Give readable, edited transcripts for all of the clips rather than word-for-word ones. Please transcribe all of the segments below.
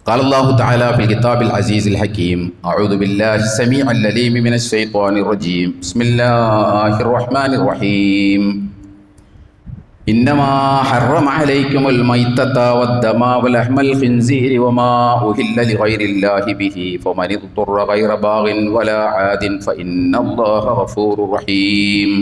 قال الله تعالى في الكتاب العزيز الحكيم أعوذ بالله السميع العليم من الشيطان الرجيم بسم الله الرحمن الرحيم إنما حرم عليكم الميتة والدم ولحم الخنزير وما أهل لغير الله به فمن اضطر غير باغ ولا عاد فإن الله غفور رحيم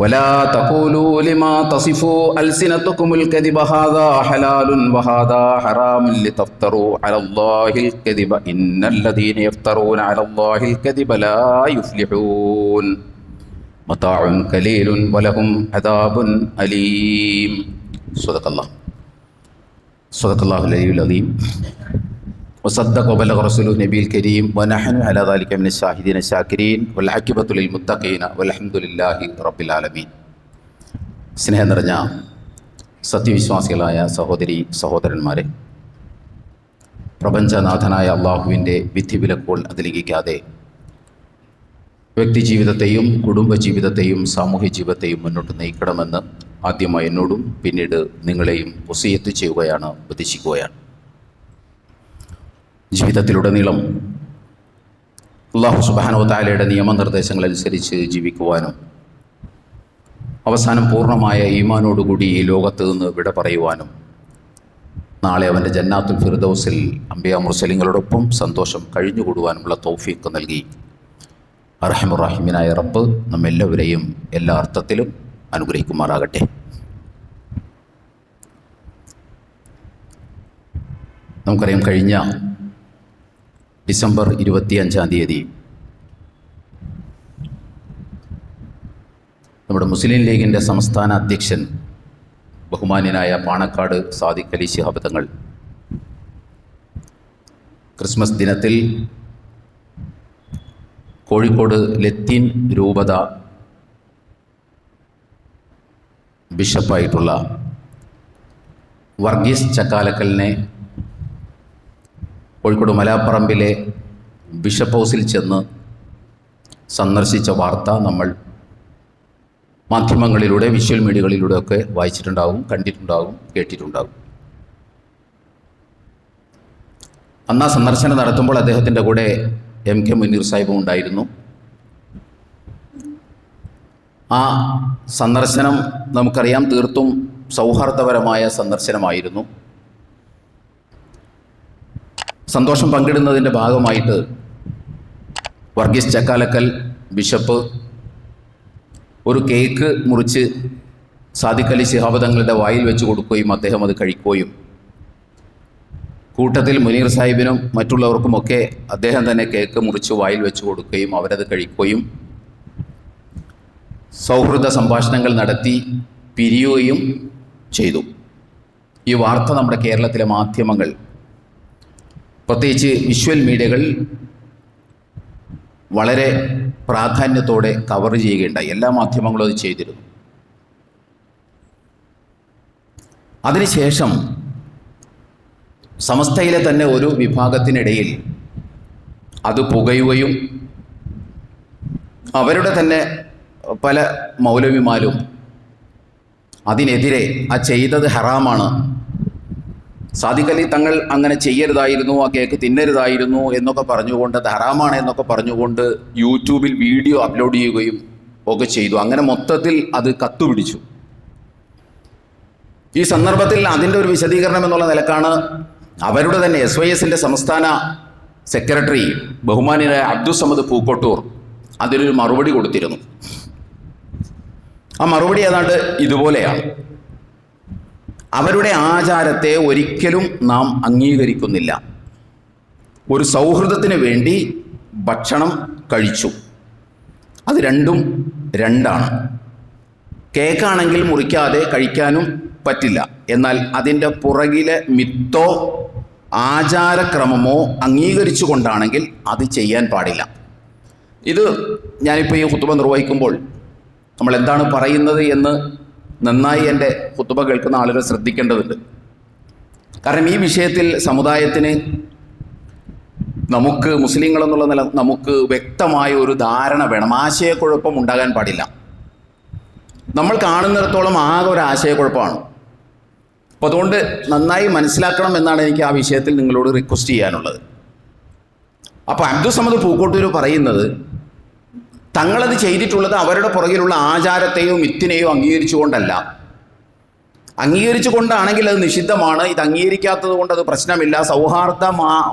ولا تقولوا لما تصفوا ألسنتكم الكذب هذا حلال وهذا حرام لتفتروا على الله الكذب إن الذين يفترون على الله الكذب لا يفلحون متاع قليل ولهم عذاب أليم صدق الله العلي العظيم وصدق وبلغ رسوله النبي الكريم ونحن على ذلك من الشاهدين الشاكرين والعاقبة للمتقين والحمد لله رب العالمين. സ്നേഹം നിറഞ്ഞ സത്യവിശ്വാസികളായ സഹോദരി സഹോദരന്മാരെ, പ്രപഞ്ചനാഥനായ അള്ളാഹുവിൻ്റെ വിധിവിലക്കുകൾ അതിലംഘിക്കാതെ വ്യക്തിജീവിതത്തെയും കുടുംബജീവിതത്തെയും സാമൂഹ്യ ജീവിതത്തെയും മുന്നോട്ട് നയിക്കണമെന്ന് ആദ്യമായി എന്നോടും പിന്നീട് നിങ്ങളെയും വസിയത്ത് ചെയ്യുകയാണ്, ഉപദേശിക്കുകയാണ്. ജീവിതത്തിലുടനീളം അല്ലാഹു സുബ്ഹാനഹു വ തആലയുടെ നിയമനിർദ്ദേശങ്ങളനുസരിച്ച് ജീവിക്കുവാനും അവസാനം പൂർണ്ണമായ ഈമാനോടുകൂടി ഈ ലോകത്ത് നിന്ന് വിട പറയുവാനും നാളെ അവൻ്റെ ജന്നാത്തുൽ ഫിർദൗസിൽ അംബിയാ മുർസലീങ്ങളോടൊപ്പം സന്തോഷം കഴിഞ്ഞുകൂടുവാനുമുള്ള തൗഫീഖ് നൽകി അർഹമുർ റഹീമിനായ റബ്ബ് നമ്മെല്ലാവരെയും എല്ലാ അർത്ഥത്തിലും അനുഗ്രഹിക്കുമാറാകട്ടെ. നമുക്കറിയാം, കഴിഞ്ഞ ഡിസംബർ 25 നമ്മുടെ മുസ്ലിം ലീഗിൻ്റെ സംസ്ഥാന അധ്യക്ഷൻ ബഹുമാന്യനായ പാണക്കാട് സാദിഖ് അലി ശിഹാബ് തങ്ങൾ ക്രിസ്മസ് ദിനത്തിൽ കോഴിക്കോട് ലത്തീൻ രൂപത ബിഷപ്പായിട്ടുള്ള വർഗീസ് ചക്കാലക്കലിനെ കോഴിക്കോട് മലാപ്പറമ്പിലെ ബിഷപ്പ് ഹൗസിൽ ചെന്ന് സന്ദർശിച്ച വാർത്ത നമ്മൾ മാധ്യമങ്ങളിലൂടെ വിഷ്വൽ മീഡിയകളിലൂടെയൊക്കെ വായിച്ചിട്ടുണ്ടാകും, കണ്ടിട്ടുണ്ടാകും, കേട്ടിട്ടുണ്ടാകും. അന്ന് ആ സന്ദർശനം നടത്തുമ്പോൾ അദ്ദേഹത്തിൻ്റെ കൂടെ MK മുനീർ സാഹിബും ഉണ്ടായിരുന്നു. ആ സന്ദർശനം നമുക്കറിയാം, തീർത്തും സൗഹാർദ്ദപരമായ സന്ദർശനമായിരുന്നു. സന്തോഷം പങ്കിടുന്നതിൻ്റെ ഭാഗമായിട്ട് വർഗീസ് ചക്കാലക്കൽ ബിഷപ്പ് ഒരു കേക്ക് മുറിച്ച് സാദിഖ് അലി ശിഹാബ് തങ്ങളുടെ വായിൽ വെച്ച് കൊടുക്കുകയും അദ്ദേഹം അത് കഴിക്കുകയും കൂട്ടത്തിൽ മുനീർ സാഹിബിനും മറ്റുള്ളവർക്കുമൊക്കെ അദ്ദേഹം തന്നെ കേക്ക് മുറിച്ച് വായിൽ വെച്ച് കൊടുക്കുകയും അവരത് കഴിക്കുകയും സൗഹൃദ സംഭാഷണങ്ങൾ നടത്തി പിരിയുകയും ചെയ്തു. ഈ വാർത്ത നമ്മുടെ കേരളത്തിലെ മാധ്യമങ്ങൾ, പ്രത്യേകിച്ച് വിഷ്വൽ മീഡിയകൾ വളരെ പ്രാധാന്യത്തോടെ കവർ ചെയ്യുകയുണ്ടായി. എല്ലാ മാധ്യമങ്ങളും അത് ചെയ്തിരുന്നു. അതിനുശേഷം സമസ്തയിലെ തന്നെ ഒരു വിഭാഗത്തിനിടയിൽ അത് പുകയുകയും അവരുടെ തന്നെ പല മൗലവിമാരും അതിനെതിരെ ആ ചെയ്തത് ഹറാമാണ്, സാദിഖ് അലി തങ്ങൾ അങ്ങനെ ചെയ്യരുതായിരുന്നു, ആ കേക്ക് തിന്നരുതായിരുന്നു എന്നൊക്കെ പറഞ്ഞുകൊണ്ട്, അത് ഹറാമാണ് എന്നൊക്കെ പറഞ്ഞുകൊണ്ട് യൂട്യൂബിൽ വീഡിയോ അപ്ലോഡ് ചെയ്യുകയും ഒക്കെ ചെയ്തു. അങ്ങനെ മൊത്തത്തിൽ അത് കത്തുപിടിച്ചു. ഈ സന്ദർഭത്തിൽ അതിൻ്റെ ഒരു വിശദീകരണം എന്നുള്ള നിലക്കാണ് അവരുടെ തന്നെ SYSൻ്റെ സംസ്ഥാന സെക്രട്ടറി ബഹുമാന്യനായ അബ്ദുസമദ് പൂക്കോട്ടൂർ അതിനൊരു മറുപടി കൊടുത്തിരുന്നു. ആ മറുപടി ഏതാണ്ട് ഇതുപോലെയാണ്: അവരുടെ ആചാരത്തെ ഒരിക്കലും നാം അംഗീകരിക്കുന്നില്ല. ഒരു സൗഹൃദത്തിന് വേണ്ടി ഭക്ഷണം കഴിച്ചു, അത് രണ്ടും രണ്ടാണ്. കേക്കാണെങ്കിൽ മുറിക്കാതെ കഴിക്കാനും പറ്റില്ല. എന്നാൽ അതിൻ്റെ പുറകിലെ മിത്തോ ആചാരക്രമമോ അംഗീകരിച്ചു കൊണ്ടാണെങ്കിൽ അത് ചെയ്യാൻ പാടില്ല. ഇത് ഞാനിപ്പോൾ ഈ ഖുതുബ നിർവഹിക്കുമ്പോൾ നമ്മൾ എന്താണ് പറയുന്നത് എന്ന് നന്നായി എൻ്റെ ഖുതുബ കേൾക്കുന്ന ആളുകൾ ശ്രദ്ധിക്കേണ്ടതുണ്ട്. കാരണം ഈ വിഷയത്തിൽ സമുദായത്തിന്, നമുക്ക് മുസ്ലിങ്ങളെന്നുള്ള നില നമുക്ക് വ്യക്തമായ ഒരു ധാരണ വേണം. ആശയക്കുഴപ്പം ഉണ്ടാകാൻ പാടില്ല. നമ്മൾ കാണുന്നിടത്തോളം ആകെ ഒരു ആശയക്കുഴപ്പമാണ്. അപ്പോൾ അതുകൊണ്ട് നന്നായി മനസ്സിലാക്കണം എന്നാണ് എനിക്ക് ആ വിഷയത്തിൽ നിങ്ങളോട് റിക്വസ്റ്റ് ചെയ്യാനുള്ളത്. അപ്പോൾ അബ്ദുസ്സമദ് പൂക്കോട്ടൂർ പറയുന്നത് തങ്ങളത് ചെയ്തിട്ടുള്ളത് അവരുടെ പുറകിലുള്ള ആചാരത്തെയോ മിത്തിനെയോ അംഗീകരിച്ചുകൊണ്ടല്ല. അംഗീകരിച്ചുകൊണ്ടാണെങ്കിൽ അത് നിഷിദ്ധമാണ്. ഇത് അംഗീകരിക്കാത്തത് കൊണ്ട് അത് പ്രശ്നമില്ല. സൗഹാർദ്ദ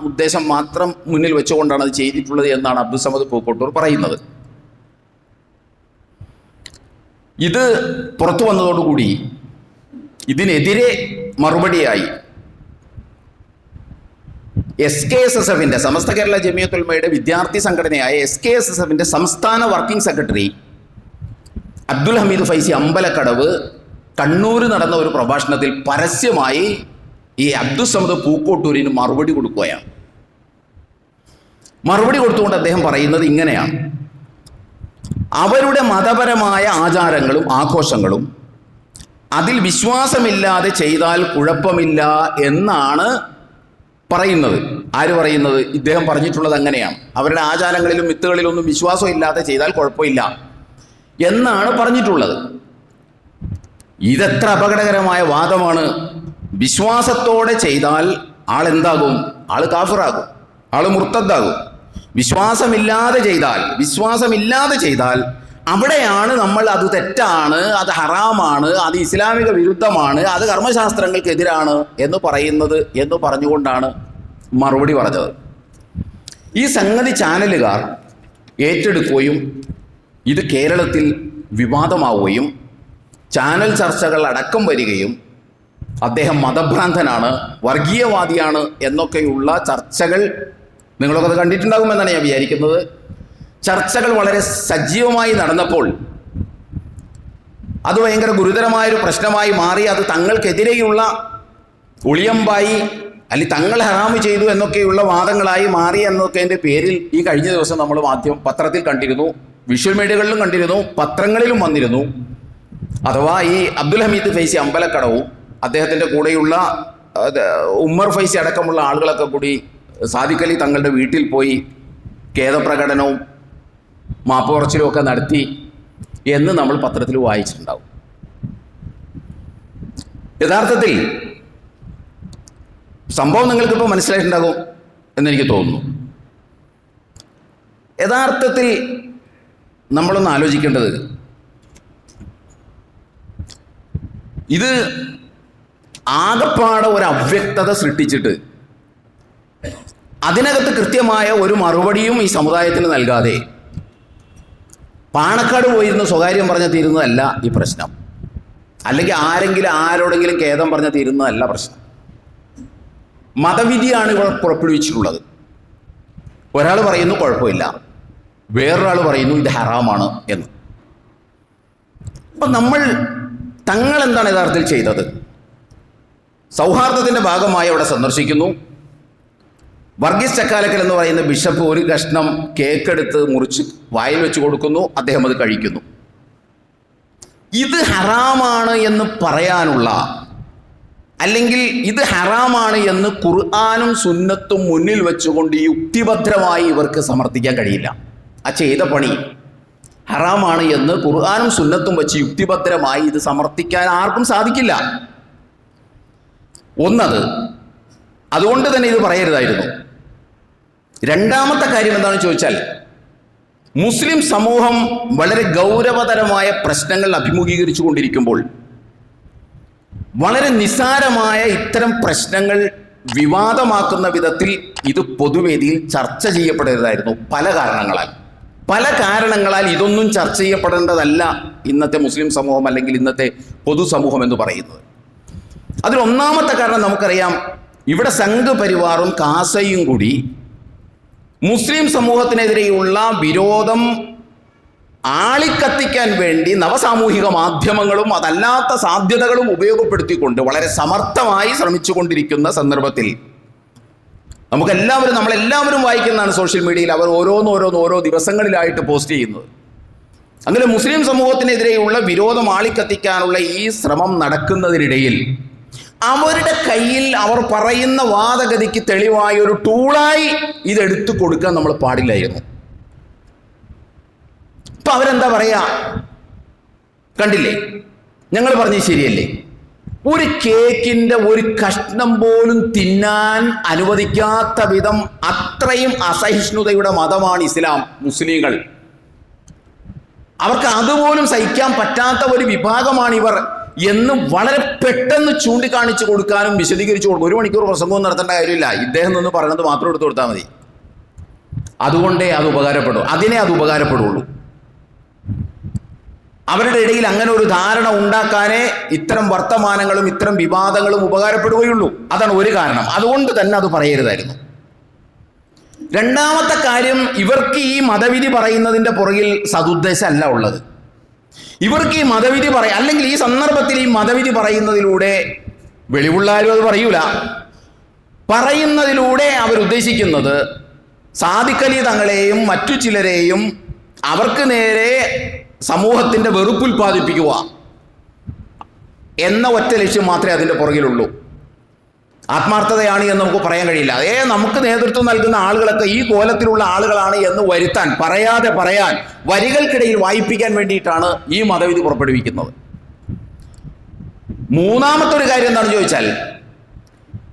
ഉദ്ദേശം മാത്രം മുന്നിൽ വെച്ചുകൊണ്ടാണ് അത് ചെയ്തിട്ടുള്ളത് എന്നാണ് അബ്ദുസ്സമദ് പൂക്കോട്ടൂർ പറയുന്നത്. ഇത് പുറത്തു വന്നതോടുകൂടി ഇതിനെതിരെ മറുപടിയായി SKSSFിൻ്റെ സമസ്ത കേരള ജമിയത്തുൽ ഉലമയുടെ വിദ്യാർത്ഥി സംഘടനയായ SKSSFിൻ്റെ സംസ്ഥാന വർക്കിംഗ് സെക്രട്ടറി അബ്ദുൽ ഹമീദ് ഫൈസി അമ്പലക്കടവ് കണ്ണൂർ നടന്ന ഒരു പ്രഭാഷണത്തിൽ പരസ്യമായി ഈ അബ്ദുസ്സമദ് പൂക്കോട്ടൂരിന് മറുപടി കൊടുക്കുകയാണ്. മറുപടി കൊടുത്തുകൊണ്ട് അദ്ദേഹം പറയുന്നത് ഇങ്ങനെയാണ്: അവരുടെ മതപരമായ ആചാരങ്ങളും ആഘോഷങ്ങളും അതിൽ വിശ്വാസമില്ലാതെ ചെയ്താൽ കുഴപ്പമില്ല എന്നാണ് പറയുന്നത്. ആര് പറയുന്നത്? ഇദ്ദേഹം പറഞ്ഞിട്ടുള്ളത് അങ്ങനെയാണ്. അവരുടെ ആചാരങ്ങളിലും മിത്തുകളിലൊന്നും വിശ്വാസം ഇല്ലാതെ ചെയ്താൽ കുഴപ്പമില്ല എന്നാണ് പറഞ്ഞിട്ടുള്ളത്. ഇതെത്ര അപകടകരമായ വാദമാണ്! വിശ്വാസത്തോടെ ചെയ്താൽ ആളെന്താകും? ആൾ കാഫിറാകും, ആൾ മുർത്തദ്ദാകും. വിശ്വാസമില്ലാതെ ചെയ്താൽ അവിടെയാണ് നമ്മൾ അത് തെറ്റാണ്, അത് ഹറാമാണ്, അത് ഇസ്ലാമിക വിരുദ്ധമാണ്, അത് കർമ്മശാസ്ത്രങ്ങൾക്കെതിരാണ് എന്ന് പറയുന്നത് എന്ന് പറഞ്ഞുകൊണ്ടാണ് മറുപടി പറഞ്ഞത്. ഈ സംഗതി ചാനലുകാർ ഏറ്റെടുക്കുകയും ഇത് കേരളത്തിൽ വിവാദമാവുകയും ചാനൽ ചർച്ചകൾ അടക്കം വരികയും അദ്ദേഹം മതഭ്രാന്തനാണ്, വർഗീയവാദിയാണ് എന്നൊക്കെയുള്ള ചർച്ചകൾ നിങ്ങളൊക്കെ അത് കണ്ടിട്ടുണ്ടാകുമെന്നാണ് ഞാൻ വിചാരിക്കുന്നത്. ചർച്ചകൾ വളരെ സജീവമായി നടന്നപ്പോൾ അത് ഭയങ്കര ഗുരുതരമായൊരു പ്രശ്നമായി മാറി. അത് തങ്ങൾക്കെതിരെയുള്ള ഒളിയമ്പായി, അല്ലെങ്കിൽ തങ്ങൾ ഹറാമ് ചെയ്തു എന്നൊക്കെയുള്ള വാദങ്ങളായി മാറി എന്നൊക്കെ പേരിൽ ഈ കഴിഞ്ഞ ദിവസം നമ്മൾ പത്രത്തിൽ കണ്ടിരുന്നു, വിഷ്വൽ മീഡിയകളിലും കണ്ടിരുന്നു, പത്രങ്ങളിലും വന്നിരുന്നു. അഥവാ ഈ അബ്ദുൽ ഹമീദ് ഫൈസി അമ്പലക്കടവും അദ്ദേഹത്തിൻ്റെ കൂടെയുള്ള ഉമ്മർ ഫൈസി അടക്കമുള്ള ആളുകളൊക്കെ കൂടി സാദിഖ് അലി തങ്ങളുടെ വീട്ടിൽ പോയി ഖേദപ്രകടനവും മാപ്പ് പറച്ചിലും ഒക്കെ നടത്തി എന്ന് നമ്മൾ പത്രത്തിൽ വായിച്ചിട്ടുണ്ടാവും. യഥാർത്ഥത്തിൽ സംഭവം നിങ്ങൾക്കിപ്പോൾ മനസ്സിലായിട്ടുണ്ടാകും എന്നെനിക്ക് തോന്നുന്നു. യഥാർത്ഥത്തിൽ നമ്മളൊന്ന് ആലോചിക്കേണ്ടത്, ഇത് ആകപ്പാടെ ഒരു അവ്യക്തത സൃഷ്ടിച്ചിട്ട് അതിനകത്ത് കൃത്യമായ ഒരു മറുപടിയും ഈ സമുദായത്തിന് നൽകാതെ പാണക്കാട് പോയിരുന്ന് സ്വകാര്യം പറഞ്ഞ് തീരുന്നതല്ല ഈ പ്രശ്നം, അല്ലെങ്കിൽ ആരോടെങ്കിലും ഖേദം പറഞ്ഞ് തീരുന്നതല്ല പ്രശ്നം. മതവിധിയാണ് ഇവിടെ പുറപ്പെടുവിച്ചിട്ടുള്ളത്. ഒരാൾ പറയുന്നു കുഴപ്പമില്ല, വേറൊരാൾ പറയുന്നു ഇത് ഹറാമാണ് എന്ന്. അപ്പം തങ്ങൾ എന്താണ് യഥാർത്ഥത്തിൽ ചെയ്തത്? സൗഹാർദ്ദത്തിൻ്റെ ഭാഗമായി അവിടെ സന്ദർശിക്കുന്നു. വർഗീസ് ചക്കാലക്കൽ എന്ന് പറയുന്ന ബിഷപ്പ് ഒരു കഷ്ണം കേക്കെടുത്ത് മുറിച്ച് വായിൽ വെച്ച് കൊടുക്കുന്നു, അദ്ദേഹം അത് കഴിക്കുന്നു. ഇത് ഹറാമാണ് എന്ന് പറയാനുള്ള, അല്ലെങ്കിൽ ഇത് ഹറാമാണ് എന്ന് ഖുർആനും സുന്നത്തും മുന്നിൽ വെച്ചുകൊണ്ട് യുക്തിഭദ്രമായി ഇവർക്ക് സമർത്ഥിക്കാൻ കഴിയില്ല. ആ ചെയ്ത പണി ഹറാമാണ് എന്ന് ഖുർആനും സുന്നത്തും വെച്ച് യുക്തിഭദ്രമായി ഇത് സമർത്ഥിക്കാൻ ആർക്കും സാധിക്കില്ല. അതുകൊണ്ട് തന്നെ ഇത് പറയരുതായിരുന്നു. രണ്ടാമത്തെ കാര്യം എന്താണെന്ന് ചോദിച്ചാൽ, മുസ്ലിം സമൂഹം വളരെ ഗൗരവതരമായ പ്രശ്നങ്ങൾ അഭിമുഖീകരിച്ചു കൊണ്ടിരിക്കുമ്പോൾ വളരെ നിസ്സാരമായ ഇത്തരം പ്രശ്നങ്ങൾ വിവാദമാക്കുന്ന വിധത്തിൽ ഇത് പൊതുവേദിയിൽ ചർച്ച ചെയ്യപ്പെടരുതായിരുന്നു. പല കാരണങ്ങളാൽ ഇതൊന്നും ചർച്ച ചെയ്യപ്പെടേണ്ടതല്ല ഇന്നത്തെ മുസ്ലിം സമൂഹം, അല്ലെങ്കിൽ ഇന്നത്തെ പൊതുസമൂഹം എന്ന് പറയുന്നത്. അതിലൊന്നാമത്തെ കാരണം നമുക്കറിയാം, ഇവിടെ സംഘ് പരിവാറും കാസയും കൂടി മുസ്ലിം സമൂഹത്തിനെതിരെയുള്ള വിരോധം ആളിക്കത്തിക്കാൻ വേണ്ടി നവസാമൂഹിക മാധ്യമങ്ങളും അതല്ലാത്ത സാധ്യതകളും ഉപയോഗപ്പെടുത്തിക്കൊണ്ട് വളരെ സമർത്ഥമായി ശ്രമിച്ചുകൊണ്ടിരിക്കുന്ന സന്ദർഭത്തിൽ നമ്മളെല്ലാവരും വായിക്കുന്നതാണ് സോഷ്യൽ മീഡിയയിൽ. അവർ ഓരോ ദിവസങ്ങളിലായിട്ട് പോസ്റ്റ് ചെയ്യുന്നത്. അങ്ങനെ മുസ്ലിം സമൂഹത്തിനെതിരെയുള്ള വിരോധം ആളിക്കത്തിക്കാനുള്ള ഈ ശ്രമം നടക്കുന്നതിനിടയിൽ അവരുടെ കയ്യിൽ അവർ പറയുന്ന വാദഗതിക്ക് തെളിവായ ഒരു ടൂളായി ഇതെടുത്തു കൊടുക്കാൻ നമ്മൾ പാടില്ലായിരുന്നു. ഇപ്പം അവരെന്താ പറയാ? കണ്ടില്ലേ, ഞങ്ങൾ പറഞ്ഞത് ശരിയല്ലേ, ഒരു കേക്കിന്റെ ഒരു കഷ്ണം പോലും തിന്നാൻ അനുവദിക്കാത്ത വിധം അത്രയും അസഹിഷ്ണുതയുടെ മതമാണ് ഇസ്ലാം. മുസ്ലിങ്ങൾ അവർക്ക് അതുപോലും സഹിക്കാൻ പറ്റാത്ത ഒരു വിഭാഗമാണ് ഇവർ എന്ന് വളരെ പെട്ടെന്ന് ചൂണ്ടിക്കാണിച്ചു കൊടുക്കാനും വിശദീകരിച്ചു കൊടുക്കും. 1 മണിക്കൂർ പ്രസംഗവും നടത്തേണ്ട കാര്യമില്ല, ഇദ്ദേഹം നിന്ന് പറയുന്നത് മാത്രം എടുത്തു കൊടുത്താൽ മതി. അതുകൊണ്ടേ അത് ഉപകാരപ്പെടും, അതിനെ അത് ഉപകാരപ്പെടുള്ളൂ. അവരുടെ ഇടയിൽ അങ്ങനെ ഒരു ധാരണ ഉണ്ടാക്കാനേ ഇത്തരം വർത്തമാനങ്ങളും ഇത്തരം വിവാദങ്ങളും ഉപകാരപ്പെടുകയുള്ളൂ. അതാണ് ഒരു കാരണം. അതുകൊണ്ട് തന്നെ അത് പറയരുതായിരുന്നു. രണ്ടാമത്തെ കാര്യം, ഇവർക്ക് ഈ മതവിധി പറയുന്നതിൻ്റെ പുറകിൽ സതുദ്ദേശമല്ല ഉള്ളത്. ഇവർക്ക് ഈ മതവിധി അല്ലെങ്കിൽ ഈ സന്ദർഭത്തിൽ ഈ മതവിധി പറയുന്നതിലൂടെ, വെളിവുള്ളാരും അത് പറയൂല, പറയുന്നതിലൂടെ അവരുദ്ദേശിക്കുന്നത് സാദിഖലി തങ്ങളെയും മറ്റു ചിലരെയും അവർക്ക് നേരെ സമൂഹത്തിൻ്റെ വെറുപ്പുൽപാദിപ്പിക്കുക എന്ന ഒറ്റ ലക്ഷ്യം മാത്രമേ അതിൻ്റെ പുറകിലുള്ളൂ. ആത്മാർത്ഥതയാണ് എന്ന് നമുക്ക് പറയാൻ കഴിയില്ല. നമുക്ക് നേതൃത്വം നൽകുന്ന ആളുകളൊക്കെ ഈ കോലത്തിലുള്ള ആളുകളാണ് എന്ന് വരുത്താൻ, പറയാൻ വരികൾക്കിടയിൽ വായിപ്പിക്കാൻ വേണ്ടിയിട്ടാണ് ഈ മതവിധി പുറപ്പെടുവിക്കുന്നത്. മൂന്നാമത്തെ ഒരു കാര്യം എന്താണെന്ന് ചോദിച്ചാൽ,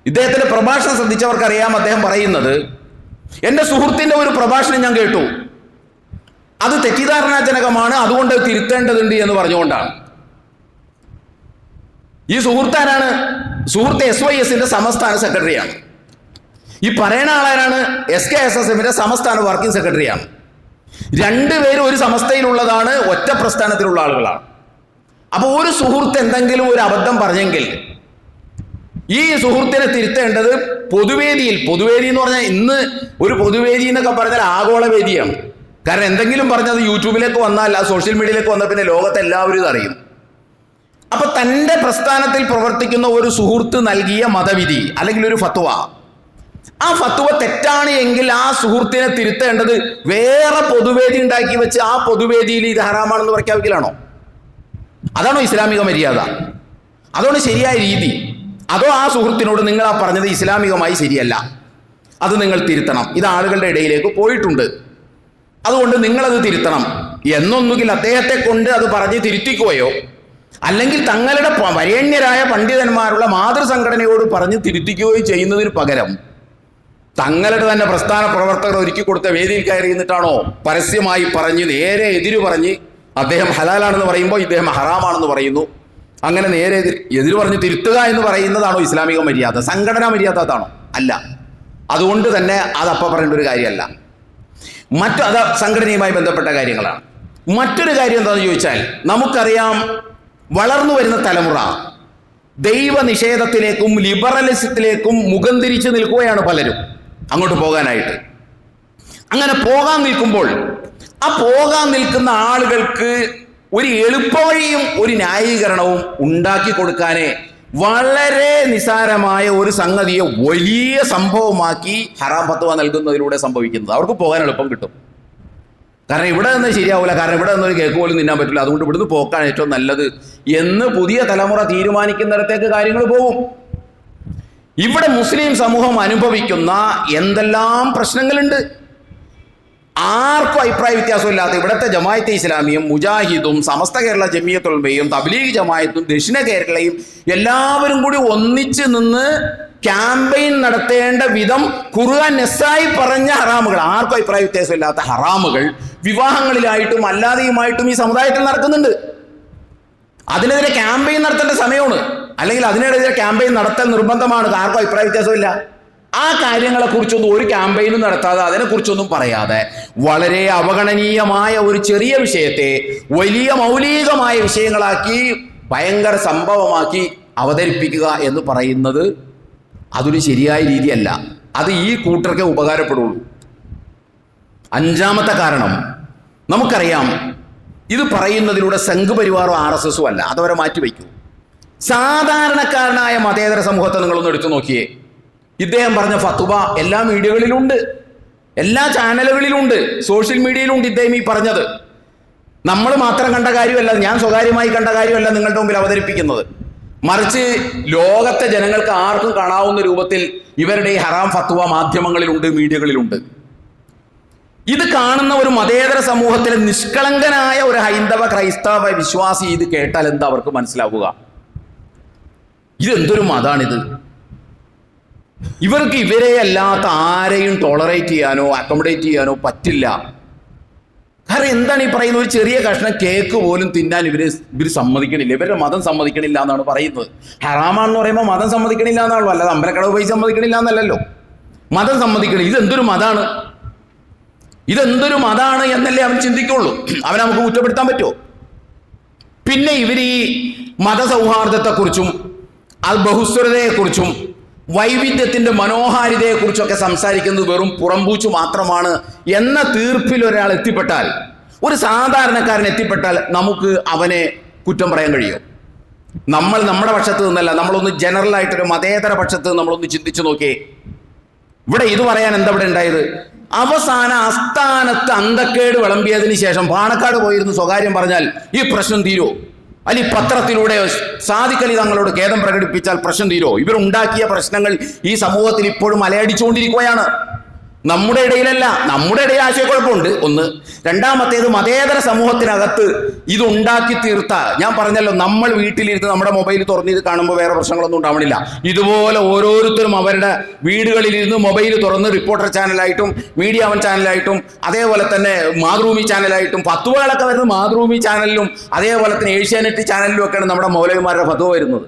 ഇദ്ദേഹത്തിന്റെ പ്രഭാഷണം ശ്രദ്ധിച്ചവർക്കറിയാം, അദ്ദേഹം പറയുന്നത് എൻ്റെ സുഹൃത്തിൻ്റെ ഒരു പ്രഭാഷണം ഞാൻ കേട്ടു, അത് തെറ്റിദ്ധാരണാജനകമാണ്, അതുകൊണ്ട് തിരുത്തേണ്ടതുണ്ട് എന്ന് പറഞ്ഞുകൊണ്ടാണ്. ഈ സുഹൃത്താരാണ്? സുഹൃത്ത് SYSന്റെ സംസ്ഥാന സെക്രട്ടറിയാണ്. ഈ പറയുന്ന ആളാരാണ്? SKSSMന്റെ സംസ്ഥാന വർക്കിംഗ് സെക്രട്ടറിയാണ്. രണ്ടുപേരും ഒരു സമസ്തയിലുള്ളതാണ്, ഒറ്റ പ്രസ്ഥാനത്തിലുള്ള ആളുകളാണ്. അപ്പോൾ ഒരു സുഹൃത്ത് എന്തെങ്കിലും ഒരു അബദ്ധം പറഞ്ഞെങ്കിൽ ഈ സുഹൃത്തിനെ തിരുത്തേണ്ടത് പൊതുവേദി എന്ന് പറഞ്ഞാൽ ഇന്ന് ഒരു പൊതുവേദി എന്നൊക്കെ പറഞ്ഞാൽ ആഗോള വേദിയാണ്. കാരണം എന്തെങ്കിലും പറഞ്ഞത് യൂട്യൂബിലേക്ക് വന്നാൽ, സോഷ്യൽ മീഡിയയിലേക്ക് വന്നാൽ പിന്നെ ലോകത്തെ എല്ലാവരും ഇതറിയും. അപ്പൊ തൻ്റെ പ്രസ്ഥാനത്തിൽ പ്രവർത്തിക്കുന്ന ഒരു സുഹൃത്ത് നൽകിയ മതവിധി അല്ലെങ്കിൽ ഒരു ഫത്വ, ആ ഫത്വ തെറ്റാണ് എങ്കിൽ ആ സുഹൃത്തിനെ തിരുത്തേണ്ടത് വേറെ പൊതുവേദി ഉണ്ടാക്കി വെച്ച് ആ പൊതുവേദിയിൽ ഇത് ഹറാമാണെന്ന് പ്രഖ്യാപിക്കലാണോ? അതാണോ ഇസ്ലാമിക മര്യാദ? അതാണ് ശരിയായ രീതി? അതോ ആ സുഹൃത്തിനോട് നിങ്ങൾ ആ പറഞ്ഞത് ഇസ്ലാമികമായി ശരിയല്ല, അത് നിങ്ങൾ തിരുത്തണം, ഇത് ആളുകളുടെ ഇടയിലേക്ക് പോയിട്ടുണ്ട്, അതുകൊണ്ട് നിങ്ങളത് തിരുത്തണം എന്നൊന്നുകിൽ അദ്ദേഹത്തെ കൊണ്ട് അത് പറഞ്ഞ് തിരുത്തിക്കുകയോ അല്ലെങ്കിൽ തങ്ങളുടെ വരേണ്യരായ പണ്ഡിതന്മാരുള്ള മാതൃസംഘടനയോട് പറഞ്ഞ് തിരുത്തിക്കുകയോ ചെയ്യുന്നതിന് പകരം തങ്ങളുടെ തന്നെ പ്രസ്ഥാന പ്രവർത്തകർ ഒരുക്കി കൊടുത്ത വേദിയിൽ കയറി നിന്നിട്ടാണോ പരസ്യമായി പറഞ്ഞ് നേരെ എതിര് പറഞ്ഞ് അദ്ദേഹം ഹലാലാണെന്ന് പറയുമ്പോൾ ഇദ്ദേഹം ഹറാമാണെന്ന് പറയുന്നു, അങ്ങനെ നേരെ എതിര് പറഞ്ഞ് തിരുത്തുക എന്ന് പറയുന്നതാണോ ഇസ്ലാമിക മര്യാദ? സംഘടനാ മര്യാദ അതാണോ? അല്ല. അതുകൊണ്ട് തന്നെ അതപ്പ പറയേണ്ട ഒരു കാര്യമല്ല. അത് സംഘടനയുമായി ബന്ധപ്പെട്ട കാര്യങ്ങളാണ്. മറ്റൊരു കാര്യം എന്താണെന്ന് ചോദിച്ചാൽ, നമുക്കറിയാം വളർന്നു വരുന്ന തലമുറ ദൈവനിഷേധത്തിലേക്കും ലിബറലിസത്തിലേക്കും മുഖം തിരിച്ചു നിൽക്കുകയാണ് പലരും അങ്ങോട്ട് പോകാനായിട്ട്. അങ്ങനെ പോകാൻ നിൽക്കുമ്പോൾ ആ പോകാൻ നിൽക്കുന്ന ആളുകൾക്ക് ഒരു എളുപ്പവഴിയും ഒരു ന്യായീകരണവും ഉണ്ടാക്കി കൊടുക്കാനേ വളരെ നിസാരമായ ഒരു സംഗതിയെ വലിയ സംഭവമാക്കി ഹറാം ഫത്വ നൽകുന്നതിലൂടെ സംഭവിക്കുന്നത്. അവർക്ക് പോകാൻ എളുപ്പം കിട്ടും. കാരണം ഇവിടെ നിന്ന് ശരിയാവില്ല, കാരണം ഇവിടെ നിന്നൊരു കേക്ക് പോലും തിന്നാൻ പറ്റില്ല, അതുകൊണ്ട് ഇവിടുന്ന് പോക്കാണ് ഏറ്റവും നല്ലത് എന്ന് പുതിയ തലമുറ തീരുമാനിക്കുന്നിടത്തേക്ക് കാര്യങ്ങൾ പോകും. ഇവിടെ മുസ്ലിം സമൂഹം അനുഭവിക്കുന്ന എന്തെല്ലാം പ്രശ്നങ്ങളുണ്ട്. ആർക്കും അഭിപ്രായ വ്യത്യാസമില്ലാത്ത ഇവിടുത്തെ ജമാഅത്തെ ഇസ്ലാമിയും മുജാഹിദും സമസ്ത കേരള ജമിയത്തുൽ ഉലമയും തബ്ലീഗ് ജമാഅത്തും ദക്ഷിണ കേരളയും എല്ലാവരും കൂടി ഒന്നിച്ച് നിന്ന് ക്യാമ്പയിൻ നടത്തേണ്ട വിധം ഖുർആൻ നസ്സായി പറഞ്ഞ ഹറാമുകൾ, ആർക്കും അഭിപ്രായ വ്യത്യാസമില്ലാത്ത ഹറാമുകൾ വിവാഹങ്ങളിലായിട്ടും അല്ലാതെയുമായിട്ടും ഈ സമുദായത്തിൽ നടക്കുന്നുണ്ട്. അതിനെതിരെ ക്യാമ്പയിൻ നടത്തേണ്ട സമയമാണ്, അല്ലെങ്കിൽ അതിനെതിരെ ക്യാമ്പയിൻ നടത്താൻ നിർബന്ധമാണ്. ആർക്കും അഭിപ്രായ വ്യത്യാസമില്ല. ആ കാര്യങ്ങളെക്കുറിച്ചൊന്നും ഒരു ക്യാമ്പയിനും നടത്താതെ, അതിനെക്കുറിച്ചൊന്നും പറയാതെ വളരെ അവഗണനീയമായ ഒരു ചെറിയ വിഷയത്തെ വലിയ മൗലികമായ വിഷയങ്ങളാക്കി ഭയങ്കര സംഭവമാക്കി അവതരിപ്പിക്കുക എന്ന് പറയുന്നത് അതൊരു ശരിയായ രീതിയല്ല. അത് ഈ കൂട്ടർക്കേ ഉപകാരപ്പെടുള്ളൂ. അഞ്ചാമത്തെ കാരണം, നമുക്കറിയാം ഇത് പറയുന്നതിലൂടെ സംഘപരിവാറും RSSും അല്ല, അതവരെ മാറ്റിവെക്കൂ. സാധാരണക്കാരനായ മതേതര സമൂഹത്തെ നിങ്ങളൊന്ന് എടുത്തു നോക്കിയേ. ഇദ്ദേഹം പറഞ്ഞ ഫത്വ എല്ലാ മീഡിയകളിലുണ്ട്, എല്ലാ ചാനലുകളിലുണ്ട്, സോഷ്യൽ മീഡിയയിലുണ്ട്. ഇദ്ദേഹം ഈ പറഞ്ഞത് നമ്മൾ മാത്രം കണ്ട കാര്യമല്ല, ഞാൻ സ്വകാര്യമായി കണ്ട കാര്യമല്ല നിങ്ങളുടെ മുമ്പിൽ അവതരിപ്പിക്കുന്നത്. മറിച്ച് ലോകത്തെ ജനങ്ങൾക്ക് ആർക്കും കാണാവുന്ന രൂപത്തിൽ ഇവരുടെ ഈ ഹറാം ഫത്വ മാധ്യമങ്ങളിലുണ്ട്, മീഡിയകളിലുണ്ട്. ഇത് കാണുന്ന ഒരു മതേതര സമൂഹത്തിലെ നിഷ്കളങ്കനായ ഒരു ഹൈന്ദവ ക്രൈസ്തവ വിശ്വാസി ഇത് കേട്ടാൽ എന്താ അവർക്ക് മനസ്സിലാവുക? ഇതെന്തൊരു മതാണിത്? ഇവർക്ക് ഇവരെ അല്ലാത്ത ആരെയും ടോളറേറ്റ് ചെയ്യാനോ അക്കോമഡേറ്റ് ചെയ്യാനോ പറ്റില്ല. കാരണം എന്താണ് ഈ പറയുന്നത്? ഒരു ചെറിയ കഷ്ണം കേക്ക് പോലും തിന്നാൻ ഇവർ സമ്മതിക്കണില്ല. ഇവരുടെ മതം സമ്മതിക്കണില്ല എന്നാണ് പറയുന്നത്. ഹറാമാണെന്ന് പറയുമ്പോൾ മതം സമ്മതിക്കണില്ല എന്നാണല്ലോ, അല്ലാതെ അമ്പലക്കടവ് പോയി സമ്മതിക്കണില്ല എന്നല്ലല്ലോ. മതം സമ്മതിക്കണില്ല. ഇതെന്തൊരു മതാണ്? ഇതെന്തൊരു മതാണ് എന്നല്ലേ അവൻ ചിന്തിക്കുള്ളൂ. അവനെ നമുക്ക് കുറ്റപ്പെടുത്താൻ പറ്റുമോ? പിന്നെ ഇവർ ഈ മതസൗഹാർദ്ദത്തെക്കുറിച്ചും അത് ബഹുസ്വരതയെക്കുറിച്ചും വൈവിധ്യത്തിൻ്റെ മനോഹാരിതയെക്കുറിച്ചൊക്കെ സംസാരിക്കുന്നത് വെറും പുറംപൂച്ച് മാത്രമാണ് എന്ന തീർപ്പിൽ ഒരാൾ എത്തിപ്പെട്ടാൽ, ഒരു സാധാരണക്കാരൻ എത്തിപ്പെട്ടാൽ നമുക്ക് അവനെ കുറ്റം പറയാൻ കഴിയും? നമ്മൾ നമ്മുടെ പക്ഷത്ത് നിന്നല്ല, നമ്മളൊന്ന് ജനറലായിട്ടൊരു മതേതര പക്ഷത്ത് നമ്മളൊന്ന് ചിന്തിച്ചു നോക്കിയേ. ഇവിടെ ഇത് പറയാൻ എന്താ ഇവിടെ ഉണ്ടായത്? അവസാന അസ്ഥാനത്ത് അന്തക്കേട് വിളമ്പിയതിന് ശേഷം പാണക്കാട് പോയിരുന്ന് സ്വകാര്യം പറഞ്ഞാൽ ഈ പ്രശ്നം തീരുമോ? അല്ലെങ്കിൽ പത്രത്തിലൂടെ സാദിഖ് അലി തങ്ങളോട് ഖേദം പ്രകടിപ്പിച്ചാൽ പ്രശ്നം തീരുമോ? ഇവരുണ്ടാക്കിയ പ്രശ്നങ്ങൾ ഈ സമൂഹത്തിൽ ഇപ്പോഴും അലയടിച്ചുകൊണ്ടിരിക്കുകയാണ്. നമ്മുടെ ഇടയിലല്ല, നമ്മുടെ ഇടയിൽ ആശയക്കുഴപ്പമുണ്ട് ഒന്ന്. രണ്ടാമത്തേത് മതേതര സമൂഹത്തിനകത്ത് ഇതുണ്ടാക്കി തീർത്ത, ഞാൻ പറഞ്ഞല്ലോ, നമ്മൾ വീട്ടിലിരുന്ന് നമ്മുടെ മൊബൈൽ തുറന്ന് ഇത് കാണുമ്പോൾ വേറെ പ്രശ്നങ്ങളൊന്നും ഉണ്ടാവണില്ല. ഇതുപോലെ ഓരോരുത്തരും അവരുടെ വീടുകളിലിരുന്ന് മൊബൈൽ തുറന്ന് റിപ്പോർട്ടർ ചാനലായിട്ടും മീഡിയ വൺ ചാനലായിട്ടും അതേപോലെ തന്നെ മാതൃഭൂമി ചാനലായിട്ടും, ഫത്വകളൊക്കെ വരുന്നത് മാതൃഭൂമി ചാനലിലും അതേപോലെ തന്നെ ഏഷ്യാനെറ്റ് ചാനലിലും ഒക്കെയാണ് നമ്മുടെ മൗലവിമാരുടെ ഫത്വ വരുന്നത്.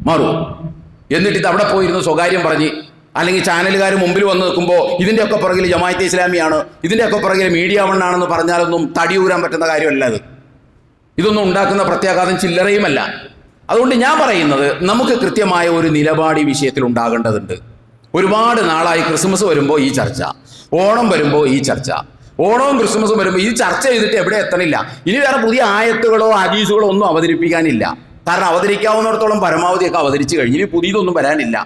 മാറും. എന്നിട്ട് ഇത് അവിടെ പോയിരുന്ന് സ്വകാര്യം പറഞ്ഞ്, അല്ലെങ്കിൽ ചാനലുകാർ മുമ്പിൽ വന്ന് നിൽക്കുമ്പോൾ ഇതിൻ്റെയൊക്കെ പുറകിൽ ജമാഅത്തെ ഇസ്ലാമിയാണ്, ഇതിൻ്റെയൊക്കെ പുറകിൽ മീഡിയ വൺ ആണെന്ന് പറഞ്ഞാലൊന്നും തടിയൂരാൻ പറ്റുന്ന കാര്യമല്ല ഇത്. ഇതൊന്നും ഉണ്ടാക്കുന്ന പ്രത്യാഘാതം ചില്ലറയുമല്ല. അതുകൊണ്ട് ഞാൻ പറയുന്നത്, നമുക്ക് കൃത്യമായ ഒരു നിലപാട് ഈ വിഷയത്തിൽ ഉണ്ടാകേണ്ടതുണ്ട്. ഒരുപാട് നാളായി ക്രിസ്മസ് വരുമ്പോൾ ഈ ചർച്ച, ഓണം വരുമ്പോൾ ഈ ചർച്ച, ഓണവും ക്രിസ്മസും വരുമ്പോൾ ഈ ചർച്ച ചെയ്തിട്ട് എവിടെ എത്തണില്ല. ഇനി വേറെ പുതിയ ആയത്തുകളോ ഹദീസുകളോ ഒന്നും അവതരിപ്പിക്കാനില്ല. കാരണം അവതരിക്കാവുന്നിടത്തോളം പരമാവധിയൊക്കെ അവതരിച്ചു കഴിഞ്ഞു. ഇനി പുതിയതൊന്നും വരാനില്ല.